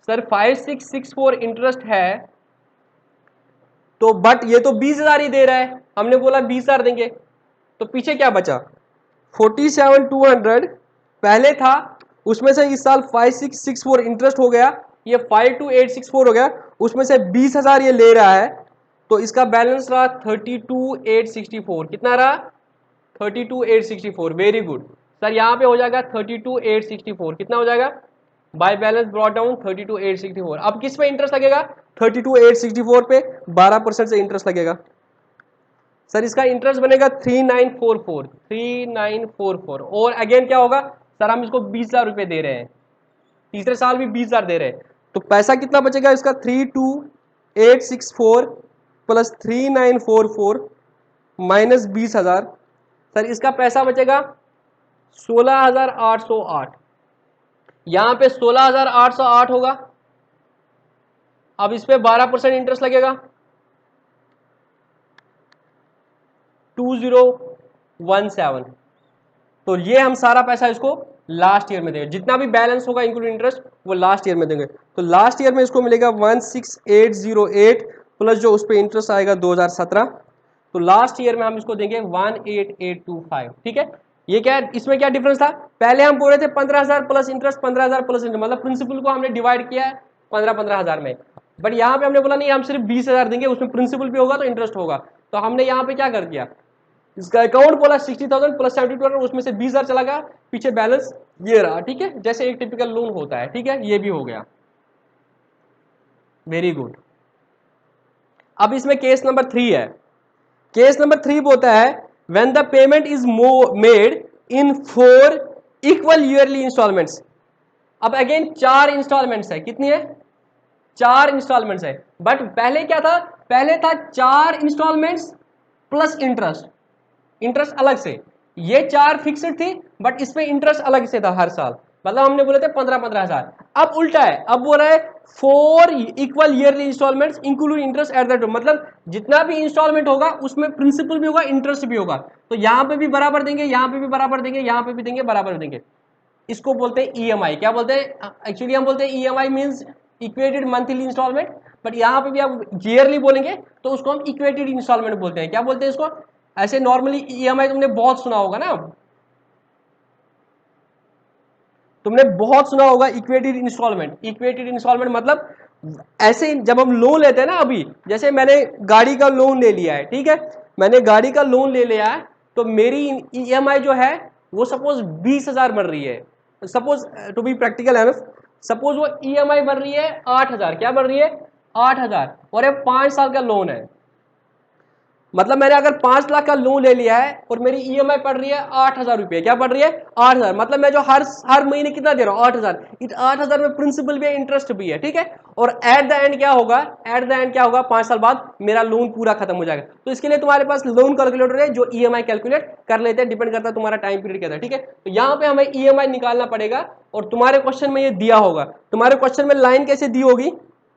[SPEAKER 1] सर 5,664 इंटरेस्ट है, तो बट ये तो 20,000 ही दे रहा है, हमने बोला 20,000 देंगे, तो पीछे क्या बचा 47,200 पहले था, उसमें से इस साल 5,664 इंटरेस्ट हो गया, ये 5,2,864 हो गया, उसमें से 20,000 ये ले रहा है, तो इसका बैलेंस रहा 32,864। कितना रहा? 32,864। वेरी गुड सर, यहाँ पे हो जाएगा 32,864। कितना हो जाएगा? By balance brought down 32,864। अब किस पे इंटरेस्ट लगेगा? 32,864 पे 12% से इंटरेस्ट लगेगा। सर इसका इंटरेस्ट बनेगा 3944, 3944। और अगेन क्या होगा? सर हम इसको 20,000 रुपए दे रहे हैं, तीसरे साल भी 20,000 दे रहे हैं, तो पैसा कितना बचेगा इसका? 32,864 प्लस 3944 माइनस 20,000। सर इसका पैसा बचेगा 16,808। यहां पे 16,808 होगा। अब इस पे 12% इंटरेस्ट लगेगा, 2017। तो ये हम सारा पैसा इसको लास्ट ईयर में देंगे, जितना भी बैलेंस होगा इंक्लूड इंटरेस्ट वो लास्ट ईयर में देंगे। तो लास्ट ईयर में इसको मिलेगा 16,808 प्लस जो उस पर इंटरेस्ट आएगा 2017, तो लास्ट ईयर में हम इसको देंगे 18,825। ठीक है, ये क्या है? इसमें क्या डिफरेंस था? पहले हम बोल रहे थे 15,000 प्लस इंटरेस्ट, 15,000 प्लस इंटरेस्ट, मतलब प्रिंसिपल को हमने डिवाइड किया है 15,000 में, बट यहाँ पे हमने बोला नहीं, हम सिर्फ 20,000 देंगे, उसमें प्रिंसिपल भी होगा तो इंटरेस्ट होगा। तो हमने यहाँ पे क्या कर दिया, इसका अकाउंट बोला 60,000 प्लस 72, उसमें से 20,000 चला गया, पीछे बैलेंस ये रहा। ठीक है, जैसे एक टिपिकल लोन होता है। ठीक है, ये भी हो गया। Very good. अब इसमें केस नंबर 3 है। केस नंबर 3 बोलता है when the payment is made in 4 equal yearly instalments. अब अगेन 4 इंस्टॉलमेंट्स है। कितनी है? 4 इंस्टॉलमेंट्स है। बट पहले क्या था? पहले था 4 इंस्टॉलमेंट्स प्लस इंटरेस्ट, इंटरेस्ट अलग से। ये 4 फिक्स्ड थी, बट इसमें इंटरेस्ट अलग से था हर साल, मतलब हमने बोले थे 15,000। अब उल्टा है, अब बोल रहा है 4 equal yearly instalments include interest at the, मतलब जितना भी इंस्टॉलमेंट होगा उसमें प्रिंसिपल भी होगा, इंटरेस्ट भी होगा। तो यहां पे भी बराबर देंगे, यहां पे भी बराबर देंगे, यहां पे भी देंगे, बराबर देंगे। इसको बोलते हैं ईएमआई। क्या बोलते हैं? एक्चुअली हम बोलते हैं EMI means equated monthly instalment, but यहां पे भी आप ईयरली बोलेंगे तो उसको हम इक्वेटेड इंस्टॉलमेंट बोलते हैं। क्या बोलते हैं इसको? ऐसे नॉर्मली ईएमआई तुमने बहुत सुना होगा ना, तुमने बहुत सुना होगा इक्वेटेड इंस्टॉलमेंट। इक्वेटेड इंस्टॉलमेंट मतलब ऐसे जब हम लोन लेते हैं ना, अभी जैसे मैंने गाड़ी का लोन ले लिया है, ठीक है, मैंने गाड़ी का लोन ले लिया है, तो मेरी ईएमआई जो है वो सपोज 20,000 बन रही है, सपोज टू बी प्रैक्टिकल है ना, सपोज वो ईएमआई बन रही है 8,000। क्या बन रही है? 8,000। और ये 5 साल का लोन है, मतलब मैंने अगर 5 लाख का लोन ले लिया है और मेरी ईएमआई पड़ रही है 8,000 रुपये। क्या पड़ रही है? 8,000। मतलब मैं जो हर महीने कितना दे रहा हूँ? 8,000। इस 8,000 में प्रिंसिपल भी है, इंटरेस्ट भी है। ठीक है, और एट द एंड क्या होगा? एट द एंड क्या होगा? 5 साल बाद मेरा लोन पूरा खत्म हो जाएगा। तो इसके लिए तुम्हारे पास लोन कैलकुलेटर है जो ईएमआई कैलकुलेट कर लेते हैं, डिपेंड करता है तुम्हारा टाइम पीरियड क्या था। ठीक है, तो यहाँ पे हमें ईएमआई निकालना पड़ेगा, और तुम्हारे क्वेश्चन में ये दिया होगा। तुम्हारे क्वेश्चन में लाइन कैसे दी होगी?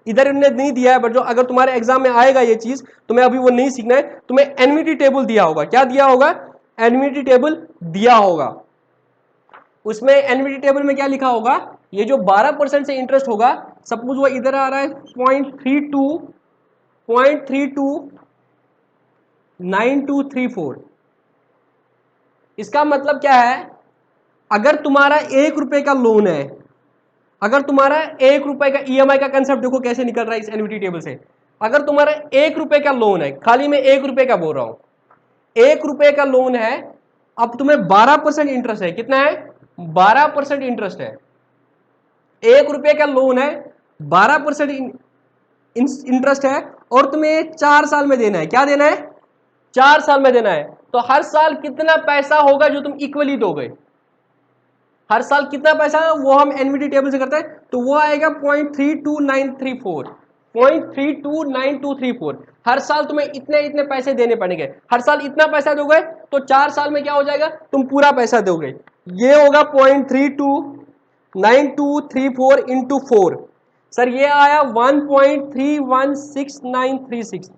[SPEAKER 1] इधर इन्होंने नहीं दिया है, बट जो अगर तुम्हारे एग्जाम में आएगा ये चीज, तुम्हें अभी वो नहीं सीखना है, तुम्हें एनवीटी टेबल दिया होगा। क्या दिया होगा? एनवीटी टेबल दिया होगा। उसमें एनवीटी टेबल में क्या लिखा होगा? ये जो 12% से इंटरेस्ट होगा, सपोज वो इधर आ रहा है 0.329234। इसका मतलब क्या है? अगर तुम्हारा 1 रुपए का लोन है, अगर तुम्हारा 1 रुपए का ईएमआई का कंसेप्ट देखो कैसे निकल रहा है इस एनवीटी टेबल से। अगर तुम्हारा 1 रुपए का लोन है, खाली मैं 1 रुपए का बोल रहा हूं, 1 रुपए का लोन है, अब तुम्हें 12% इंटरेस्ट है। कितना है? 12% इंटरेस्ट है। 1 रुपए का लोन है, 12% इंटरेस्ट है, और तुम्हें 4 साल में देना है। क्या देना है? 4 साल में देना है। तो हर साल कितना पैसा होगा जो तुम इक्वली दोगे? हर साल कितना पैसा है वो हम एनवीटी टेबल से करते हैं, तो वो आएगा 0.32934। 0.32934। हर साल तुम्हें इतने इतने पैसे देने पड़ेंगे। हर साल इतना पैसा दोगे तो 4 साल में क्या हो जाएगा? तुम पूरा पैसा दोगे। ये होगा 0.329234 इंटू 4। सर ये आया 1.316936।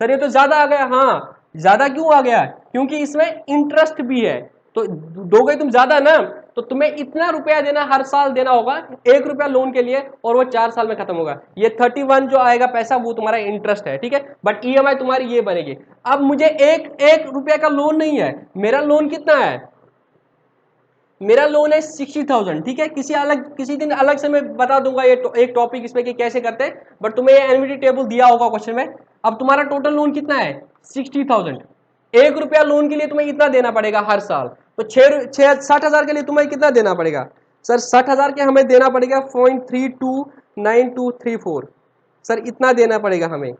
[SPEAKER 1] सर ये तो ज्यादा आ गया। हाँ, ज्यादा क्यों आ गया? क्योंकि इसमें इंटरेस्ट भी है, तो दोगे तुम ज्यादा ना, तो तुम्हें इतना रुपया देना, हर साल देना होगा 1 रुपया लोन के लिए, और वो 4 साल में खत्म होगा। ये 31 जो आएगा पैसा वो तुम्हारा इंटरेस्ट है। ठीक है, बट ईएमआई तुम्हारी ये बनेगी। अब मुझे एक रुपया का लोन नहीं है, मेरा लोन कितना है? मेरा लोन है 60,000, ठीक है। किसी दिन अलग से मैं बता दूंगा ये एक टॉपिक इसमें कि कैसे करते हैं, बट तुम्हें ये एनविटी टेबल दिया होगा क्वेश्चन में। अब तुम्हारा टोटल लोन कितना है 60,000, 1 रुपया लोन के लिए तुम्हें इतना देना पड़ेगा हर साल। तो 60,000 के लिए तुम्हें कितना देना पड़ेगा सर? 60,000 के हमें देना पड़ेगा 0.329234, सर इतना देना पड़ेगा हमें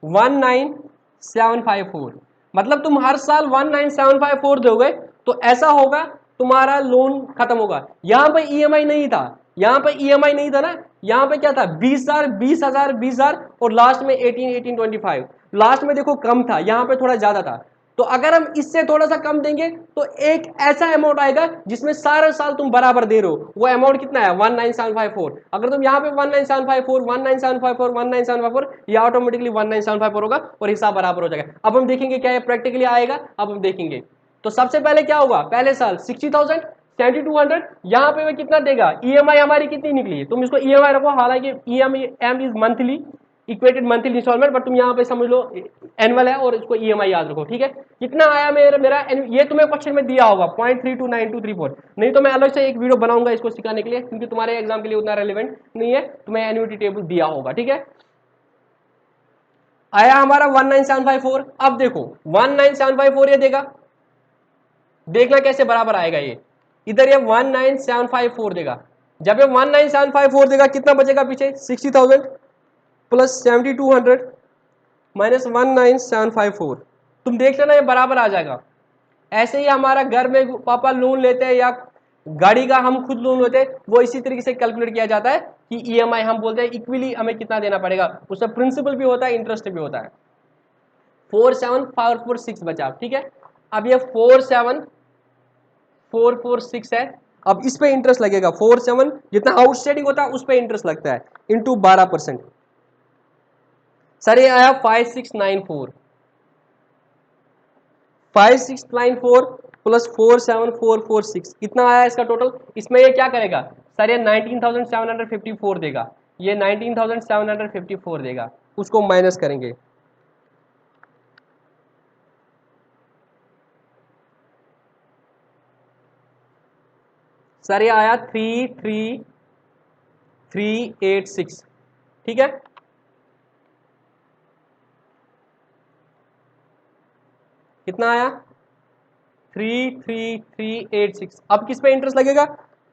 [SPEAKER 1] 19754। मतलब तुम हर साल 19754 दोगे तो ऐसा होगा तुम्हारा लोन खत्म होगा। यहां पे ईएमआई नहीं था, यहां पे ईएमआई नहीं था ना, यहां पे क्या था 20,000 20,000 20,000 और लास्ट में 18 लास्ट में देखो कम था, यहां पे थोड़ा ज्यादा था। तो अगर हम इससे थोड़ा सा कम देंगे तो एक ऐसा अमाउंट आएगा जिसमें सारा साल तुम बराबर दे रहे हो। वो अमाउंट कितना है 19754। अगर तुम यहाँ पे 19754 19754 19754 ये ऑटोमेटिकली 19754 होगा और हिसाब बराबर हो जाएगा। अब हम देखेंगे क्या ये प्रैक्टिकली आएगा, अब हम देखेंगे। तो सबसे पहले क्या होगा, पहले साल 60,000 7200, यहाँ पे कितना देगा, ईएमआई हमारी कितनी निकली, तुम इसको ईएमआई रखो, हालांकि EMI is monthly equated monthly instalment, but तुम यहाँ पे समझ लो एनुअल है और इसको ईएमआई याद रखो, ठीक है। कितना आया मेरा ये तुम्हें क्वेश्चन में दिया होगा 0.329234। नहीं तो मैं अलग से एक वीडियो बनाऊंगा इसको सिखाने के लिए, क्योंकि तुम्हारे एग्जाम के लिए उतना रेलिवेंट नहीं है, तुम्हें एन्युटी टेबल दिया होगा, ठीक है। आया हमारा 19754। अब देखो 19754 ये देगा, देखना कैसे बराबर आएगा ये, इधर ये 19754 देगा। जब ये 19754 देगा कितना बचेगा पीछे 60,000 प्लस 7200 माइनस 19754। तुम देख लेना ये बराबर आ जाएगा। ऐसे ही हमारा घर में पापा लोन लेते हैं या गाड़ी का हम खुद लोन लेते हैं, वो इसी तरीके से कैलकुलेट किया जाता है कि ईएमआई हम बोलते हैं इक्वली हमें कितना देना पड़ेगा, उसमें प्रिंसिपल भी होता है इंटरेस्ट भी होता है। 47446 बचा, ठीक है। अब ये 47446 है, अब इस पे इंटरेस्ट लगेगा 47 जितना आउटस्टैंडिंग होता है उस पे इंटरेस्ट लगता है इंटू 12%। सर ये आया 5694 प्लस 47446 कितना आया इसका टोटल। इसमें ये क्या करेगा सर, ये 19,754 देगा, ये 19,754 देगा, उसको माइनस करेंगे। सर ये आया 33386, ठीक है। कितना आया 33386। अब किस पे इंटरेस्ट लगेगा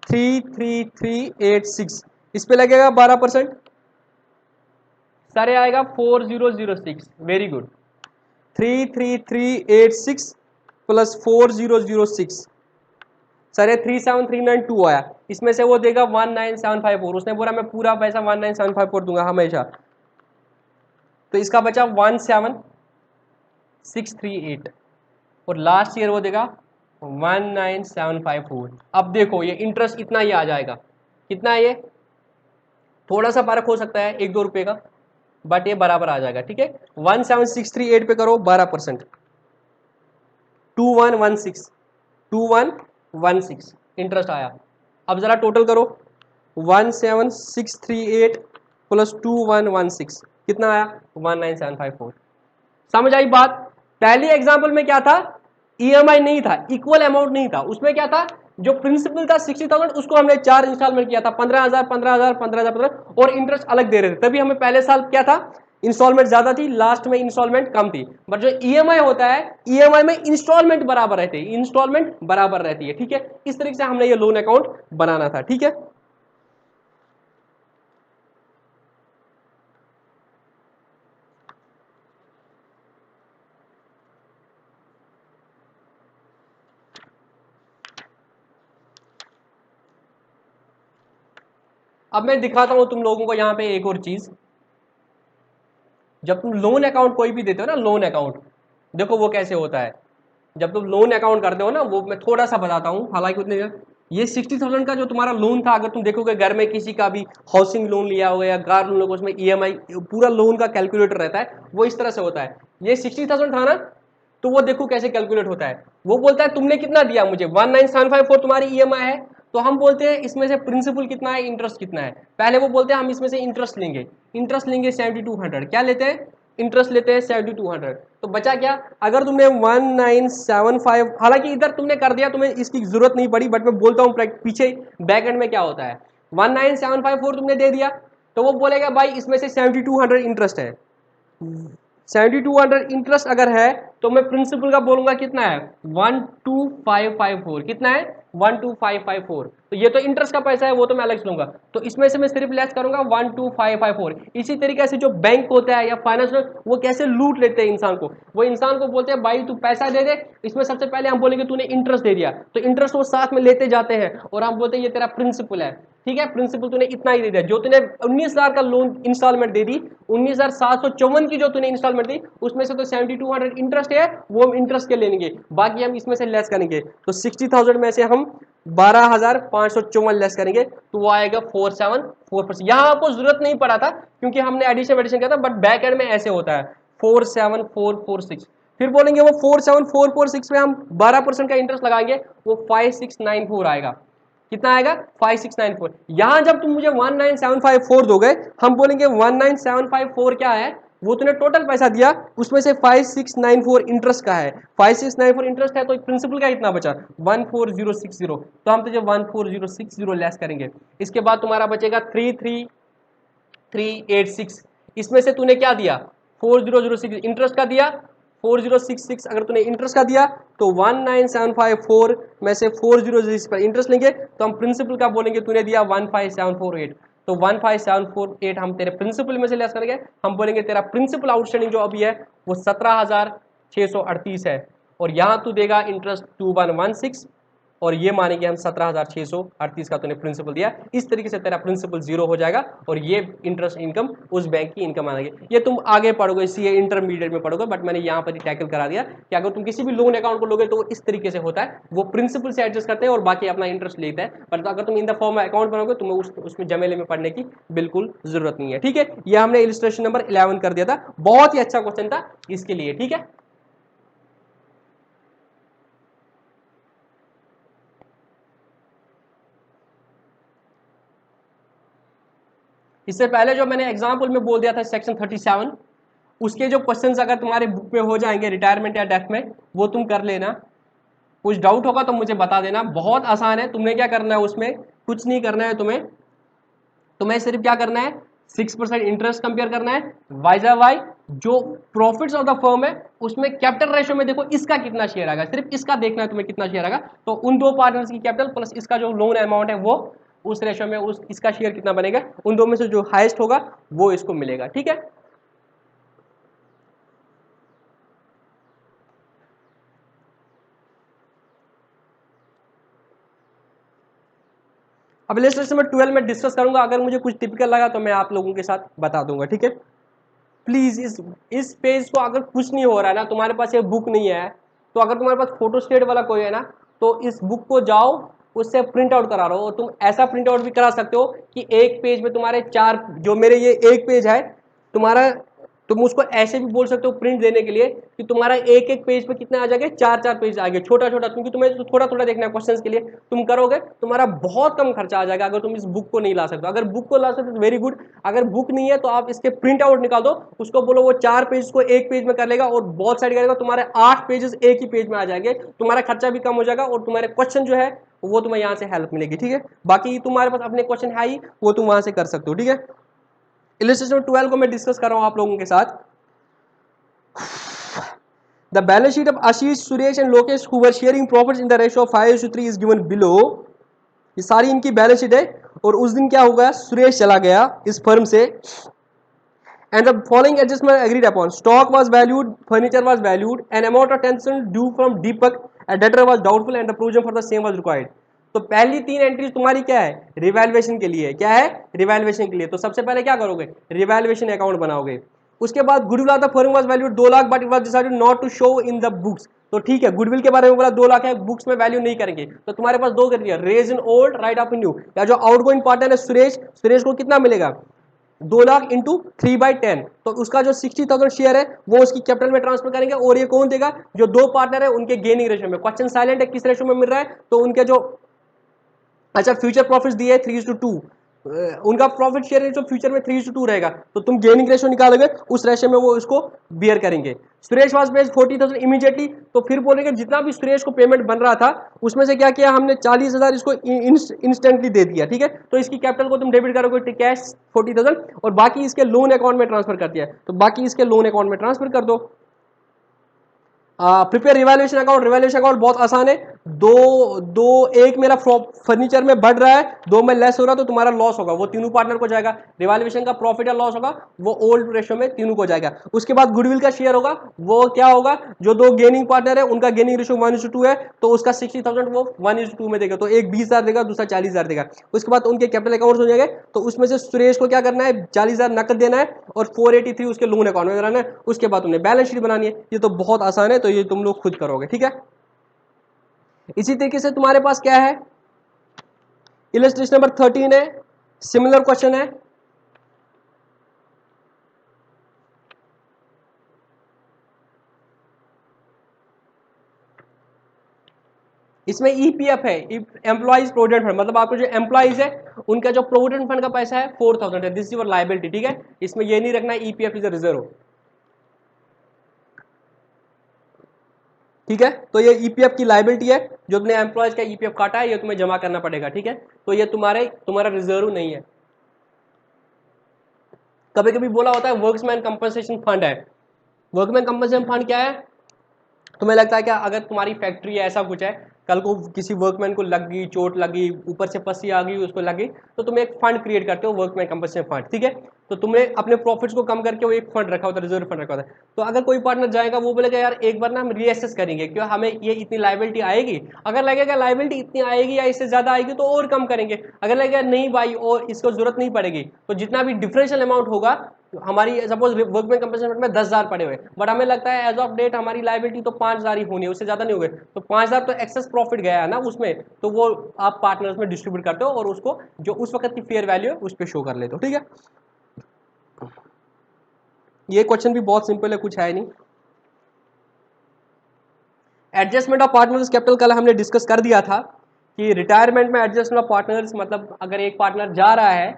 [SPEAKER 1] 33386, इस पे लगेगा 12%। सर ये आएगा 4006, वेरी गुड। 33386 प्लस 4006, सर ये 37392 आया, इसमें से वो देगा 19754। उसने बोला मैं पूरा पैसा 19754 दूंगा हमेशा, तो इसका बचा 17638 और लास्ट ईयर वो देगा 19754। अब देखो ये इंटरेस्ट इतना ही आ जाएगा, कितना है ये, थोड़ा सा फर्क हो सकता है 1-2 रुपए का, बट ये बराबर आ जाएगा, ठीक है। 17638 पे करो 12%, 2116 इंटरेस्ट आया। अब जरा टोटल करो 17638 प्लस 2116 कितना आया 19754। समझ आई बात। पहली एग्जांपल में क्या था, ईएमआई नहीं था, इक्वल अमाउंट नहीं था, उसमें क्या था जो प्रिंसिपल था 60,000 उसको हमने 4 इंस्टॉलमेंट किया था 15,000 15,000 15,000 15 और इंटरेस्ट अलग दे रहे थे, तभी हमें पहले साल क्या था इंस्टॉलमेंट ज्यादा थी, लास्ट में इंस्टॉलमेंट कम थी। बट जो ईएमआई होता है ईएमआई में इंस्टॉलमेंट बराबर रहती है, इंस्टॉलमेंट बराबर रहती है, ठीक है। इस तरीके से हमने ये लोन अकाउंट बनाना था, ठीक है। अब मैं दिखाता हूं तुम लोगों को यहाँ पे एक और चीज। जब तुम लोन अकाउंट कोई भी देते हो ना, लोन अकाउंट देखो वो कैसे होता है। जब तुम लोन अकाउंट करते हो ना, वो मैं थोड़ा सा बताता हूँ, हालांकि उतने ये 60,000 का जो तुम्हारा लोन था, अगर तुम देखोगे घर में किसी का भी हाउसिंग लोन लिया हो या कार लोन, उसमें ईएमआई पूरा लोन का कैलकुलेटर रहता है, वो इस तरह से होता है। ये 60,000 था ना, तो वो देखो कैसे कैलकुलेट होता है। वो बोलता है तुमने कितना दिया मुझे 19754 तुम्हारी ईएमआई है, तो हम बोलते हैं इसमें से प्रिंसिपल कितना है इंटरेस्ट कितना है। पहले वो बोलते हैं हम इसमें से इंटरेस्ट लेंगे 7200, क्या लेते हैं इंटरेस्ट लेते हैं 7200, तो बचा क्या? अगर तुमने 1975, हालांकि इधर तुमने कर दिया, तुम्हें इसकी जरूरत नहीं पड़ी, बट मैं बोलता हूँ पीछे बैक एंड में क्या होता है। 19754 तुमने दे दिया, तो वो बोलेगा भाई इसमें से 7200 इंटरेस्ट है। 7200 इंटरेस्ट अगर है तो मैं प्रिंसिपल का बोलूंगा कितना है, 12554। कितना है? 12554। तो ये तो इंटरेस्ट का पैसा है, वो तो मैं अलग से लूंगा, तो इसमें से मैं सिर्फ लेस करूंगा 12554। इसी तरीके से जो बैंक होता है या फाइनेंस, वो कैसे लूट लेते हैं इंसान को, वो इंसान को बोलते हैं भाई तू पैसा दे दे, इसमें सबसे पहले हम बोलेंगे तूने इंटरेस्ट दे दिया, तो इंटरेस्ट वो साथ में लेते जाते हैं और हम बोलते हैं ये तेरा प्रिंसिपल है। ठीक है, प्रिंसिपल तूने इतना ही दे दिया, जो तूने 19,000 का लोन इंस्टॉलमेंट दे दी, 19,754 की जो तूने इंस्टॉलमेंट दी, उसमें से तो 7200 इंटरेस्ट है, वो हम इंटरेस्ट के लेंगे, बाकी हम इसमें से लेस करेंगे, तो 60,000 में से हम 12,554 लेस करेंगे, तो वो आएगा 474%। यहाँ आपको जरूरत नहीं पड़ा था क्योंकि हमने एडिशन किया था, बट बैक एंड में ऐसे होता है 47446। फिर बोलेंगे वो 47446 में हम 12% का इंटरेस्ट लगाएंगे, वो 5694 आएगा। कितना आएगा? 5694। यहां जब तुम मुझे 19754 दोगे, हम बोलेंगे 19754 क्या है, वो तूने टोटल पैसा दिया, उसमें से 5694 इंटरेस्ट का है। 5694 इंटरेस्ट है, तो प्रिंसिपल का इतना बचा 14060, तो हम तुझे 14060 लेस करेंगे। इसके बाद तुम्हारा बचेगा 33386। इसमें से तूने क्या दिया? 4006 इंटरेस्ट का दिया, 4066 अगर तूने इंटरेस्ट का दिया, तो 19754 में से 406 पर इंटरेस्ट लेंगे, तो हम प्रिंसिपल का बोलेंगे तूने दिया 15748, तो 15748 हम तेरे प्रिंसिपल में से लेस करेंगे, हम बोलेंगे तेरा प्रिंसिपल आउटस्टैंडिंग जो अभी है वो 17,638 है, और यहां तू देगा इंटरेस्ट 2116, और ये मानेंगे हम 17,638 का तूने प्रिंसिपल दिया। इस तरीके से तेरा प्रिंसिपल जीरो हो जाएगा और ये इंटरेस्ट इनकम उस बैंक की इनकम आएगी। ये तुम आगे पढ़ोगे, सीए इंटरमीडिएट में पढ़ोगे, बट मैंने यहाँ पर ही टैकल करा दिया कि अगर तुम किसी भी लोन अकाउंट को लोगे तो इस तरीके से होता है, वो प्रिंसिपल से एडजस्ट करते हैं और बाकी अपना इंटरेस्ट लेता है, बट अगर तुम इन द फॉर्म अकाउंट बनाओगे तुम्हें उसमें जमेले में पढ़ने की बिल्कुल जरूरत नहीं है। ठीक है, ये हमने इलिस्ट्रेशन नंबर 11 कर दिया था, बहुत ही अच्छा क्वेश्चन था इसके लिए। ठीक है, इससे पहले जो मैंने एग्जाम्पल में बोल दिया था सेक्शन 37, उसके जो क्वेश्चंस अगर तुम्हारे बुक में हो जाएंगे रिटायरमेंट या डेथ में, वो तुम कर लेना। कुछ डाउट होगा तो मुझे बता देना, बहुत आसान है। तुमने क्या करना है, उसमें कुछ नहीं करना है, तुम्हें सिर्फ क्या करना है, 6% इंटरेस्ट कंपेयर करना है, वाई जो प्रॉफिट्स ऑफ द फर्म है उसमें कैपिटल रेशियो में देखो इसका कितना शेयर आएगा, सिर्फ इसका देखना है तुम्हें कितना शेयर आएगा, तो उन दो पार्टनर्स की कैपिटल प्लस इसका जो लोन अमाउंट है वो उस रेशियो में इसका शेयर कितना बनेगा, उन दो में से जो हाईएस्ट होगा वो इसको मिलेगा। ठीक है, अब इलस्ट्रेशन नंबर 12 में डिस्कस करूंगा, अगर मुझे कुछ टिपिकल लगा तो मैं आप लोगों के साथ बता दूंगा। ठीक है, प्लीज इस पेज को अगर कुछ नहीं हो रहा है ना, तुम्हारे पास ये बुक नहीं है, तो अगर तुम्हारे पास फोटो स्टेट वाला कोई है ना, तो इस बुक को जाओ उससे प्रिंट आउट करा लो, और तुम ऐसा प्रिंट आउट भी करा सकते हो कि एक पेज में तुम्हारे 4, जो मेरे ये एक पेज है तुम्हारा, तुम उसको ऐसे भी बोल सकते हो प्रिंट देने के लिए कि तुम्हारा एक एक पेज पे कितने आ जाएंगे, 4 पेज आएंगे, छोटा छोटा, क्योंकि तुम्हें तो थोड़ा थोड़ा देखना है क्वेश्चंस के लिए, तुम करोगे तुम्हारा बहुत कम खर्चा आ जाएगा अगर तुम इस बुक को नहीं ला सकते। अगर बुक को ला सकते तो वेरी गुड, अगर बुक नहीं है तो आप इसके प्रिंट आउट निकाल दो, उसको बोलो वो 4 पेज को एक पेज में कर लेगा और बहुत साइड करेगा, तुम्हारे 8 पेजेस एक ही पेज में आ जाएंगे, तुम्हारा खर्चा भी कम हो जाएगा और तुम्हारे क्वेश्चन जो है वो तुम्हें यहाँ से हेल्प मिलेगी। ठीक है, बाकी तुम्हारे पास अपने क्वेश्चन है ही, वो तुम वहां से कर सकते हो। ठीक है, इलस्ट्रेशन 12 को मैं डिस्कस कर रहा हूं आप लोगों के साथ। The balance sheet of Ashish, Suresh and Lokesh who were sharing profits in the ratio of 5:3 is given below. ये सारी इनकी बैलेंस शीट है, और उस दिन क्या होगा, सुरेश चला गया इस फर्म से, and the following adjustment agreed upon: stock was valued, furniture was valued, an amount of 10% due from Deepak, a debtor was doubtful and the provision for the same was required. तो पहली 3 entries तुम्हारी क्या है, revaluation के लिए, क्या है, revaluation के लिए। तो सबसे पहले क्या करोगे, रिवैल्यूएशन अकाउंट बनाओगे। उसके बाद goodwill of the firm was valued 2 lakh but it was decided not to show in the books. तो ठीक है, गुडविल के बारे में बोला 2 लाख है, बुक्स में वैल्यू नहीं करेंगे, तो तुम्हारे पास दो करिए, raise in old right off in new, या जो आउटगोइंग पार्टनर है सुरेश, सुरेश को कितना मिलेगा, 2 लाख इंटू 3/10, तो उसका जो 60,000 शेयर है वो उसकी कैपिटल में ट्रांसफर करेंगे, और ये कौन देगा, जो दो पार्टनर है उनके गेनिंग रेशियो में। क्वेश्चन साइलेंट है, किस रेशियो में मिल रहा है, तो उनके जो, अच्छा फ्यूचर प्रॉफिट्स दिए 3:2, उनका प्रॉफिट शेयर रेशियो फ्यूचर में 3:2 रहेगा, तो तुम गेनिंग रेशियो निकालोगे उस रेशियो में वो इसको बियर करेंगे। सुरेश वाज पेड 40,000 इमीडिएटली, तो फिर बोलेंगे जितना भी सुरेश को पेमेंट बन रहा था उसमें से क्या किया हमने 40,000 इसको इंस्टेंटली दे दिया, ठीक है। तो इसकी कैपिटल को तुम डेबिट करोगे कैश 40,000 और बाकी इसके लोन अकाउंट में ट्रांसफर कर दिया, तो बाकी इसके लोन अकाउंट में ट्रांसफर कर दो। Prepare revaluation account, revaluation account बहुत आसान है। एक मेरा फर्नीचर में बढ़ रहा है, 2 में लेस हो रहा है, तो तुम्हारा लॉस होगा वो तीनों पार्टनर को जाएगा। रिवैल्यूएशन का प्रॉफिट या लॉस होगा वो ओल्ड रेशियो में तीनों को जाएगा। उसके बाद गुडविल का शेयर होगा, वो क्या होगा, जो 2 गेनिंग पार्टनर है उनका गेनिंग रेशियो 1:2 है, तो उसका 60,000 वो 1:2 में देगा, तो एक 20,000 देगा, दूसरा 40,000 देगा। उसके बाद उनके कैपिटल अकाउंट हो जाएंगे, तो उसमें से सुरेश को क्या करना है 40,000 नकद देना है और 483 उसके लोन अकाउंट में रहना है। उसके बाद उन्हें बैलेंस शीट बनानी है। ये तो बहुत आसान है, तो ये तुम लोग खुद करोगे, ठीक है। इसी तरीके से तुम्हारे पास क्या है, इलस्ट्रेशन नंबर 13 है, सिमिलर क्वेश्चन है। इसमें ईपीएफ है, एम्प्लॉइज प्रोविडेंट फंड, मतलब आपको जो एम्प्लॉइज है उनका जो प्रोविडेंट फंड का पैसा है 4,000 है, दिस इज योर लायबिलिटी, ठीक है। इसमें ये नहीं रखना ईपीएफ इज अ रिजर्व, ठीक है। तो ये ईपीएफ की लायबिलिटी है, जो तुमने एम्प्लॉयज का ईपीएफ काटा है ये तुम्हें जमा करना पड़ेगा, ठीक है। तो ये तुम्हारा रिजर्व नहीं है। कभी कभी बोला होता है वर्क्समैन कंपनसेशन फंड है। वर्कमैन कंपनसेशन फंड क्या है, तुम्हें लगता है क्या अगर तुम्हारी फैक्ट्री है ऐसा कुछ है, कल को किसी वर्कमैन को लग गई, चोट लगी, ऊपर से पसी आ गई, उसको लगी, तो तुम एक फंड क्रिएट करते हो वर्कमैन कंपनसेशन फंड, ठीक है। तो तुमने अपने प्रॉफिट्स को कम करके वो एक फंड रखा होता है, रिजर्व फंड रखा होता है। तो अगर कोई पार्टनर जाएगा वो बोलेगा यार एक बार ना हम रीअसेस करेंगे, क्यों हमें ये इतनी लायबिलिटी आएगी, अगर लगेगा लायबिलिटी इतनी आएगी या इससे ज्यादा आएगी तो और कम करेंगे, अगर लगेगा नहीं भाई और इसको जरूरत नहीं पड़ेगी, तो जितना भी डिफरेंशियल अमाउंट होगा, हमारी सपोज वर्कमैन कंपनसेशन फंड में 10,000 पड़े हुए, बट हमें लगता है एज ऑफ डेट हमारी लायबिलिटी तो 5,000 ही होनी है, उससे ज्यादा नहीं हो गए, तो 5,000 तो एक्सेस प्रॉफिट गया है ना उसमें, तो वो आप पार्टनर्स में डिस्ट्रीब्यूट करते हो और उसको जो उस वक्त की फेयर वैल्यू है उस पर शो कर लेते हो, ठीक है। ये क्वेश्चन भी बहुत सिंपल है, कुछ है नहीं। एडजस्टमेंट ऑफ पार्टनर्स कैपिटल कल हमने डिस्कस कर दिया था कि रिटायरमेंट में एडजस्टमेंट ऑफ पार्टनर्स मतलब अगर एक पार्टनर जा रहा है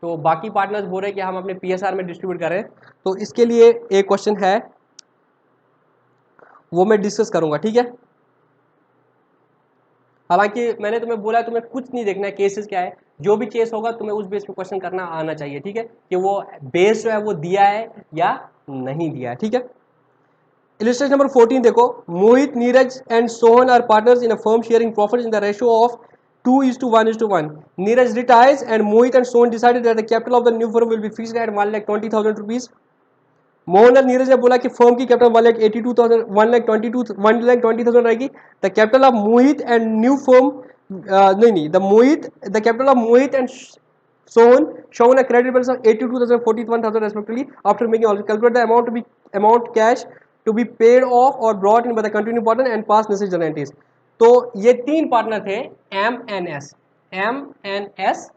[SPEAKER 1] तो बाकी पार्टनर्स बोल रहे हैं कि हम अपने पीएसआर में डिस्ट्रीब्यूट करें, तो इसके लिए एक क्वेश्चन है वो मैं डिस्कस करूंगा, ठीक है। हालांकि मैंने तुम्हें बोला है तुम्हें कुछ नहीं देखना है केसेस क्या है, जो भी केस होगा तुम्हें उस बेस पे क्वेश्चन करना आना चाहिए, ठीक है, कि वो बेस जो है वो दिया है या नहीं दिया है, ठीक है। इलस्ट्रेशन नंबर 14 देखो, Mohit, Neeraj and Sohan are partners in a firm sharing profits in the ratio of 2:1:1. Neeraj retires and Mohit and Sohan decided that the capital of the new firm will be fixed at 1,20,000 rupees. Mohan और नीरज ने बोला कि firm की capital 1,20,000 रहेगी। The capital of Mohit and new firm नहीं the capital of Mohit and Sohan shown a credit balance of 82,000 41,000 respectively. After making all calculate the amount cash to be paid off or brought in by the continuing partner and past necessary entities. तो ये तीन partner थे M N S,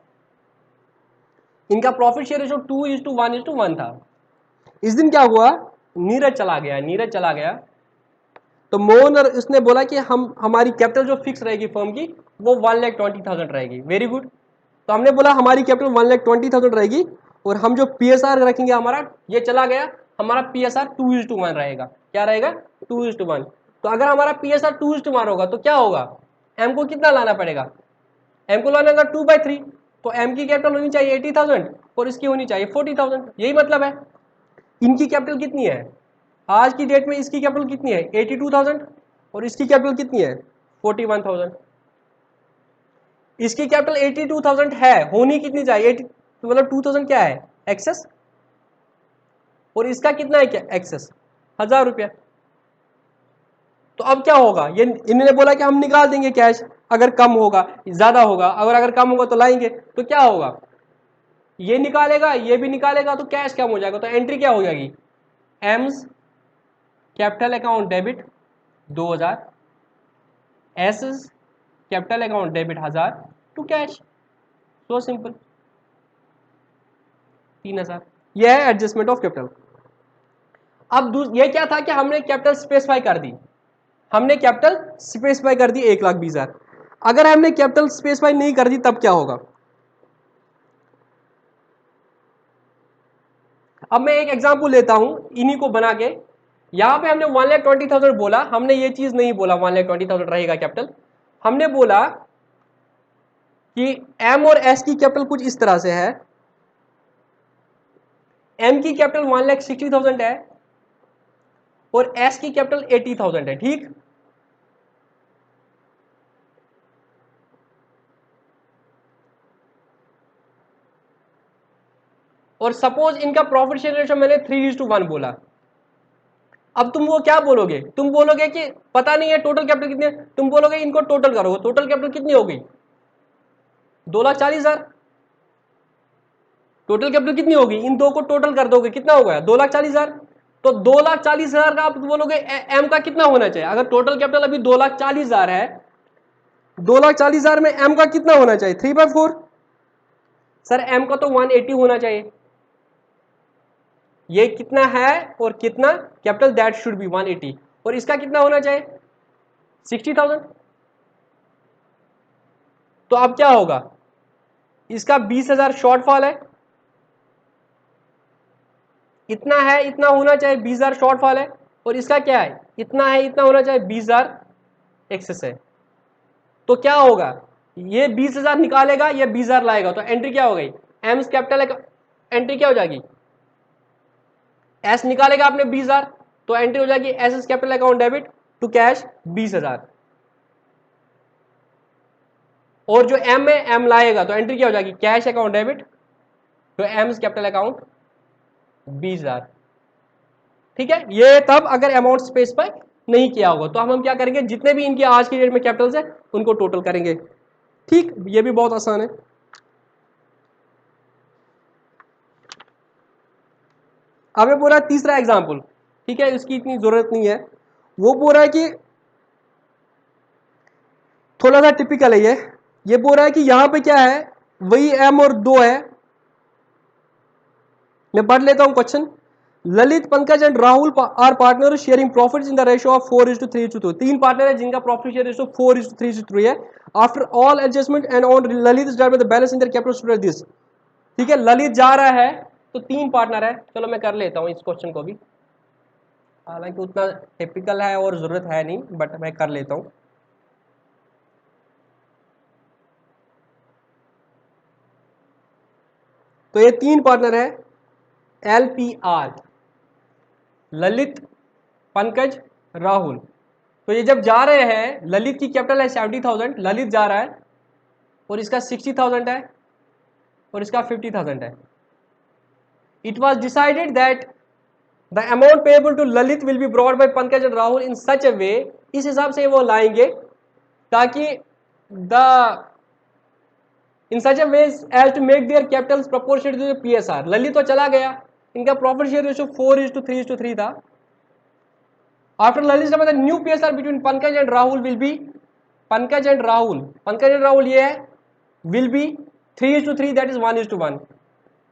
[SPEAKER 1] इनका profit share ratio 2:1:1 था। इस दिन क्या हुआ, नीरज चला गया, तो मोहन और इसने बोला कि हम हमारी कैपिटल जो फिक्स रहेगी फर्म की वो 1,20,000 रहेगी। वेरी गुड, तो हमने बोला हमारी कैपिटल 1,20,000 रहेगी और हम जो पीएसआर रखेंगे हमारा, ये चला गया, हमारा पीएसआर 2:1 रहेगा। क्या रहेगा 2:1। तो अगर हमारा पीएसआर 2:1 होगा तो क्या होगा, एम को कितना लाना पड़ेगा, एम को लाना होगा 2/3, तो एम की कैपिटल होनी चाहिए 80,000 और इसकी होनी चाहिए 40,000, यही मतलब है। इनकी कैपिटल कितनी है आज की डेट में, इसकी कैपिटल कितनी है 82,000 और इसकी कैपिटल कितनी है 41,000। इसकी कैपिटल 82,000 है, होनी कितनी चाहिए तो मतलब 2,000 क्या है एक्सेस, और इसका कितना है क्या एक्सेस 1,000 रुपया। तो अब क्या होगा, ये इन्होंने बोला कि हम निकाल देंगे कैश, अगर कम होगा ज्यादा होगा, अगर कम होगा तो लाएंगे, तो क्या होगा ये निकालेगा ये भी निकालेगा तो कैश कम हो जाएगा, तो एंट्री क्या हो जाएगी, M's capital account debit 2,000, S capital account debit 1,000 to cash, so simple 3,000। यह है एडजस्टमेंट ऑफ कैपिटल। अब ये क्या था कि हमने कैपिटल स्पेसिफाई कर दी, हमने कैपिटल स्पेसिफाई कर दी 1,20,000। अगर हमने कैपिटल स्पेसिफाई नहीं कर दी तब क्या होगा, अब मैं एक एग्जांपल लेता हूं इन्हीं को बना के। यहां पे हमने 1,20,000 बोला, हमने ये चीज नहीं बोला 1,20,000 रहेगा कैपिटल, हमने बोला कि एम और एस की कैपिटल कुछ इस तरह से है। एम की कैपिटल 1,60,000 है और एस की कैपिटल 80,000 है, ठीक। और सपोज इनका प्रॉफिट शेयर रेशियो मैंने 3:1 बोला। अब तुम वो क्या बोलोगे, तुम बोलोगे कि पता नहीं है टोटल कैपिटल कितनी है, तुम बोलोगे इनको टोटल करोगे, टोटल कैपिटल कितनी हो गई 2,40,000। टोटल कैपिटल कितनी होगी, इन दो को टोटल कर दोगे कितना हो गया 2,40,000। तो 2,40,000 का आप बोलोगे एम का कितना होना चाहिए, अगर टोटल कैपिटल अभी 2,40,000 है, 2,40,000 में एम का कितना होना चाहिए 3/4। सर एम का तो 180 होना चाहिए, ये कितना है और कितना कैपिटल दैट शुड बी 180, और इसका कितना होना चाहिए 60,000। तो अब क्या होगा, इसका 20,000 शॉर्टफॉल है, इतना है इतना होना चाहिए 20,000 शॉर्टफॉल है, और इसका क्या है इतना है इतना होना चाहिए 20,000 एक्सेस है। तो क्या होगा, ये 20,000 निकालेगा, ये 20,000 लाएगा, तो एंट्री क्या हो गई एम्स कैपिटल एंट्री क्या हो जाएगी, एस निकालेगा आपने 20,000, तो एंट्री हो जाएगी S capital account debit to cash 20,000। और जो एम है एम लाएगा, तो एंट्री क्या हो जाएगी cash account debit to M's capital account 20,000। ठीक है, ये तब अगर अमाउंट स्पेसिफाई नहीं किया होगा। तो हम क्या करेंगे, जितने भी इनके आज की डेट में कैपिटल्स है उनको टोटल करेंगे। ठीक, ये भी बहुत आसान है। अब बोल रहा है तीसरा एग्जाम्पल, ठीक है, इसकी इतनी जरूरत नहीं है। वो बोल रहा है कि थोड़ा सा टिपिकल है ये बोल रहा है कि यहां पे क्या है, वही एम और 2 है। मैं पढ़ लेता हूं question. Lalit, Pankaj and Rahul are partner sharing profits in the ratio of 4:3:2। तीन पार्टनर है जिनका प्रॉफिट शेयर रेशियो 4:3:3 है। After all adjustment and on Lalit start with the balance in their capital student this. ठीक है, ललित जा रहा है तो तीन पार्टनर है। चलो मैं कर लेता हूं इस क्वेश्चन को भी, हालांकि उतना टिपिकल है और जरूरत है नहीं, बट मैं कर लेता हूं। तो ये तीन पार्टनर है LPR, ललित, पंकज, राहुल। तो ये जब जा रहे हैं, ललित की कैपिटल है 70,000, ललित जा रहा है, और इसका 60,000 है और इसका 50,000 है। It was decided that the amount payable to Lalit will be brought by Pankaj and Rahul in such a way, इस हिसाब से वो लाएंगे ताकि the in such a way as to make their capitals proportional to the PSR। Lalit तो चला गया, इनका प्रॉफिट शेयर रेशियो 4:3:3 था। After Lalit the new PSR between Pankaj and Rahul will be, Pankaj and Rahul ये है विल बी 3:3, दैट इज 1:1,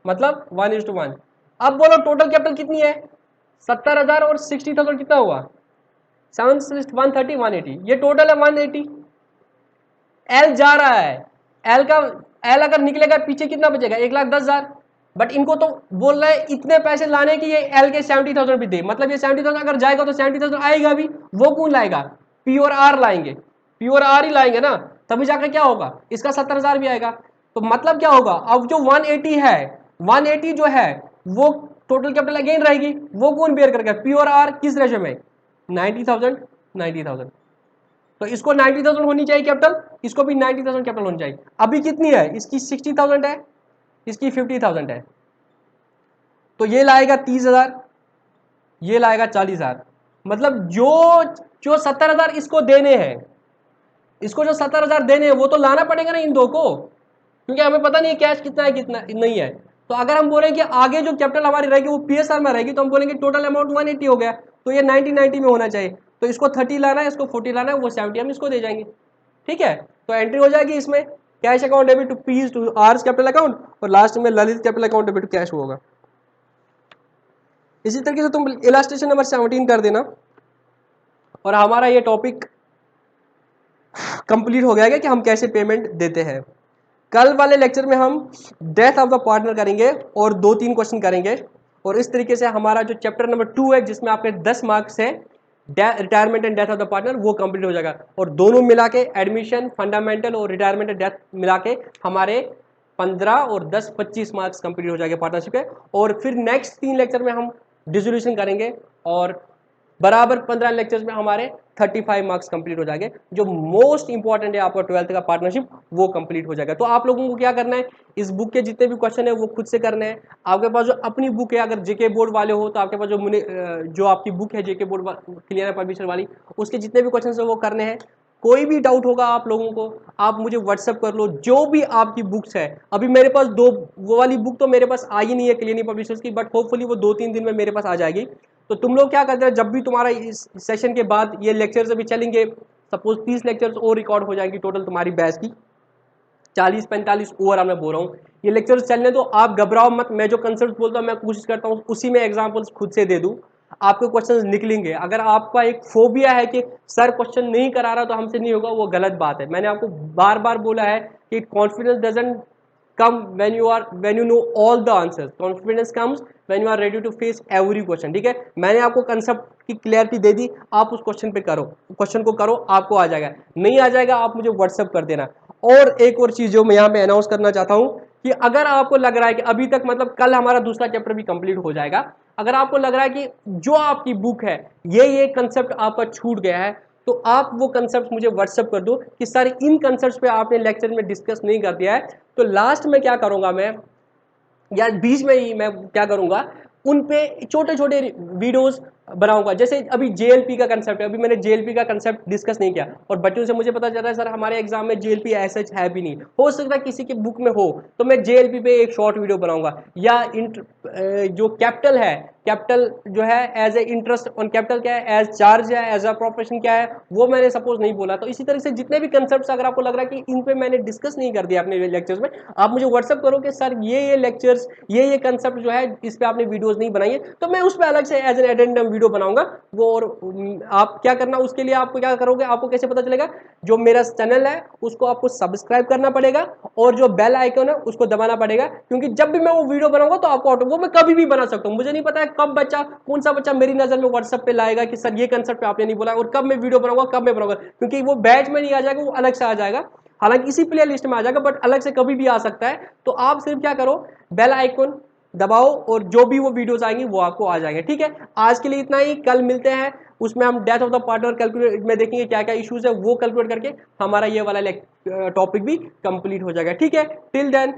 [SPEAKER 1] मतलब 1:1। अब बोलो टोटल कैपिटल कितनी है 70,000 और 60,000 कितना हुआ 130, 180, ये टोटल है 180। एल जा रहा है, एल अगर निकलेगा पीछे कितना बचेगा 1,10,000, बट इनको तो बोल रहे हैं इतने पैसे लाने की ये एल के 70,000 भी दे, मतलब ये 70,000 अगर जाएगा तो 70,000 आएगा भी, वो कौन लाएगा P और R लाएंगे, P और R ही लाएंगे ना, तभी जाकर क्या होगा इसका 70,000 भी आएगा। तो मतलब क्या होगा, अब जो 180 है, 180 जो है वो टोटल कैपिटल अगेन रहेगी, वो कौन बेयर करेगा P और R किस रेशो में 90,000। तो इसको 90,000 होनी चाहिए कैपिटल, इसको भी 90,000 कैपिटल होनी चाहिए। अभी कितनी है, इसकी 60,000 है, इसकी 50,000 है। तो ये लाएगा 30,000, ये लाएगा 40,000, मतलब जो जो 70,000 इसको देने हैं, इसको जो 70,000 देने हैं वो तो लाना पड़ेगा ना इन दो को, क्योंकि हमें पता नहीं है कैश कितना है कितना नहीं है। तो अगर हम बोलें कि आगे जो कैपिटल हमारी रहेगी वो PSR में रहेगी, तो हम बोलेंगे टोटल अमाउंट 180 हो गया, तो ये 90 में होना चाहिए। तो इसको 30 लाना है, इसको 40 लाना है, वो 70 हम इसको दे जाएंगे। ठीक है, तो एंट्री हो जाएगी इसमें cash account debit to P to R capital account, और लास्ट में Lalit capital account debit to cash होगा। इसी तरीके से तुम इलास्ट्रेशन नंबर 17 कर देना, और हमारा ये टॉपिक कंप्लीट हो गया कि हम कैसे पेमेंट देते हैं। कल वाले लेक्चर में हम डेथ ऑफ द पार्टनर करेंगे और 2-3 क्वेश्चन करेंगे, और इस तरीके से हमारा जो चैप्टर नंबर 2 है जिसमें आपके 10 मार्क्स है retirement and death of the partner, वो कंप्लीट हो जाएगा। और दोनों मिला के एडमिशन, फंडामेंटल और रिटायरमेंट एंड डेथ मिला के हमारे 15 और 10 25 मार्क्स कंप्लीट हो जाएंगे पार्टनरशिप के। और फिर नेक्स्ट 3 लेक्चर में हम डिसोल्यूशन करेंगे और बराबर 15 लेक्चर्स में हमारे 35 मार्क्स कंप्लीट हो जाएंगे। जो मोस्ट इंपॉर्टेंट है आपका 12th का पार्टनरशिप, वो कंप्लीट हो जाएगा। तो आप लोगों को क्या करना है, इस बुक के जितने भी क्वेश्चन है वो खुद से करने हैं। आपके पास जो अपनी बुक है, अगर जेके बोर्ड वाले हो तो आपके पास जो आपकी बुक है जेके बोर्ड क्लियर पब्लिशर वाली, उसके जितने भी क्वेश्चन है वो करने हैं। कोई भी डाउट होगा आप लोगों को, आप मुझे व्हाट्सअप कर लो, जो भी आपकी बुक्स है। अभी मेरे पास 2 वो वाली बुक तो मेरे पास आई नहीं है क्लियर पब्लिशर्स की, बट होपफुली वो 2-3 दिन में मेरे पास आ जाएगी। तो तुम लोग क्या करते हो, जब भी तुम्हारा इस सेशन के बाद ये लेक्चर्स अभी चलेंगे, सपोज 30 लेक्चर्स और रिकॉर्ड हो जाएंगी टोटल तुम्हारी बैच की, 40-45 ओवरऑल मैं बोल रहा हूँ। ये लेक्चर्स चलने दो, आप घबराओ मत। मैं जो कंसेप्ट बोलता हूँ मैं कोशिश करता हूँ उसी में एग्जांपल्स खुद से दे दूँ, आपके क्वेश्चंस निकलेंगे। अगर आपका एक फोबिया है कि सर क्वेश्चन नहीं करा रहा तो हमसे नहीं होगा, वो गलत बात है। मैंने आपको बार बार बोला है कि confidence doesn't come when you know all the answers, confidence comes when you are ready to face every question। ठीक है, मैंने आपको कंसेप्ट की क्लियरिटी दे दी, आप उस क्वेश्चन पे करो, क्वेश्चन को करो, आपको आ जाएगा। नहीं आ जाएगा आप मुझे व्हाट्सअप कर देना। और एक और चीज जो मैं यहाँ पे अनाउंस करना चाहता हूँ कि अगर आपको लग रहा है कि अभी तक मतलब कल हमारा दूसरा चैप्टर भी कंप्लीट हो जाएगा, अगर आपको लग रहा है कि जो आपकी बुक है ये कंसेप्ट आपका छूट गया है, तो आप वो कंसेप्ट मुझे व्हाट्सअप कर दो कि सर इन कंसेप्ट पे आपने लेक्चर में डिस्कस नहीं कर दिया है। तो लास्ट में क्या करूंगा मैं, या बीच में ही मैं क्या करूंगा, उन पे छोटे छोटे वीडियोस बनाऊंगा। जैसे अभी जेएलपी का कंसेप्ट है, अभी मैंने जेएलपी का कंसेप्ट डिस्कस नहीं किया और बच्चों से मुझे पता चल रहा है सर हमारे एग्जाम में जेएलपी ऐसा है भी नहीं, हो सकता है किसी के बुक में हो, तो मैं जेएलपी पे एक शॉर्ट वीडियो बनाऊंगा। या जो कैपिटल है, कैपिटल जो है as a interest on capital क्या है, एज चार्ज है, एज अ प्रोपोर्शन क्या है, वो मैंने सपोज नहीं बोला। तो इसी तरह से जितने भी कंसेप्ट अगर आपको लग रहा है कि इन पे मैंने डिस्कस नहीं कर दिया अपने लेक्चर्स में, आप मुझे व्हाट्सअप करो कि सर ये लेक्चर्स ये कंसेप्ट जो है इस पे आपने वीडियोस नहीं बनाई है, तो मैं उस पर अलग से एज एन एडेंडम वीडियो बनाऊंगा वो। और आप क्या करना उसके लिए, आपको क्या करोगे, आपको कैसे पता चलेगा, जो मेरा चैनल है उसको आपको सब्सक्राइब करना पड़ेगा और जो बेल आइकन है उसको दबाना पड़ेगा। क्योंकि जब भी मैं वो वीडियो बनाऊंगा तो आपको वो मैं कभी भी बना सकता हूं। मुझे नहीं पता है कब बच्चा, कौन सा बच्चा मेरी नजर में व्हाट्सएप पे लाएगा कि सर ये कंसेप्ट आपने नहीं बोला, और कब मैं वीडियो बनाऊंगा, कब मैं बनाऊंगा, क्योंकि वो बैच में नहीं आ जाएगा, वो अलग से आ जाएगा। हालांकि इसी प्ले लिस्ट में आ जाएगा, बट अलग से कभी भी आ सकता है। तो आप सिर्फ क्या करो, बेल आइकन दबाओ और जो भी वो वीडियोस आएंगी वो आपको आ जाएंगे। ठीक है, आज के लिए इतना ही, कल मिलते हैं, उसमें हम death of the partner calculate में देखेंगे क्या क्या इश्यूज है, वो कैलकुलेट करके हमारा ये वाला टॉपिक भी कंप्लीट हो जाएगा। ठीक है, टिल देन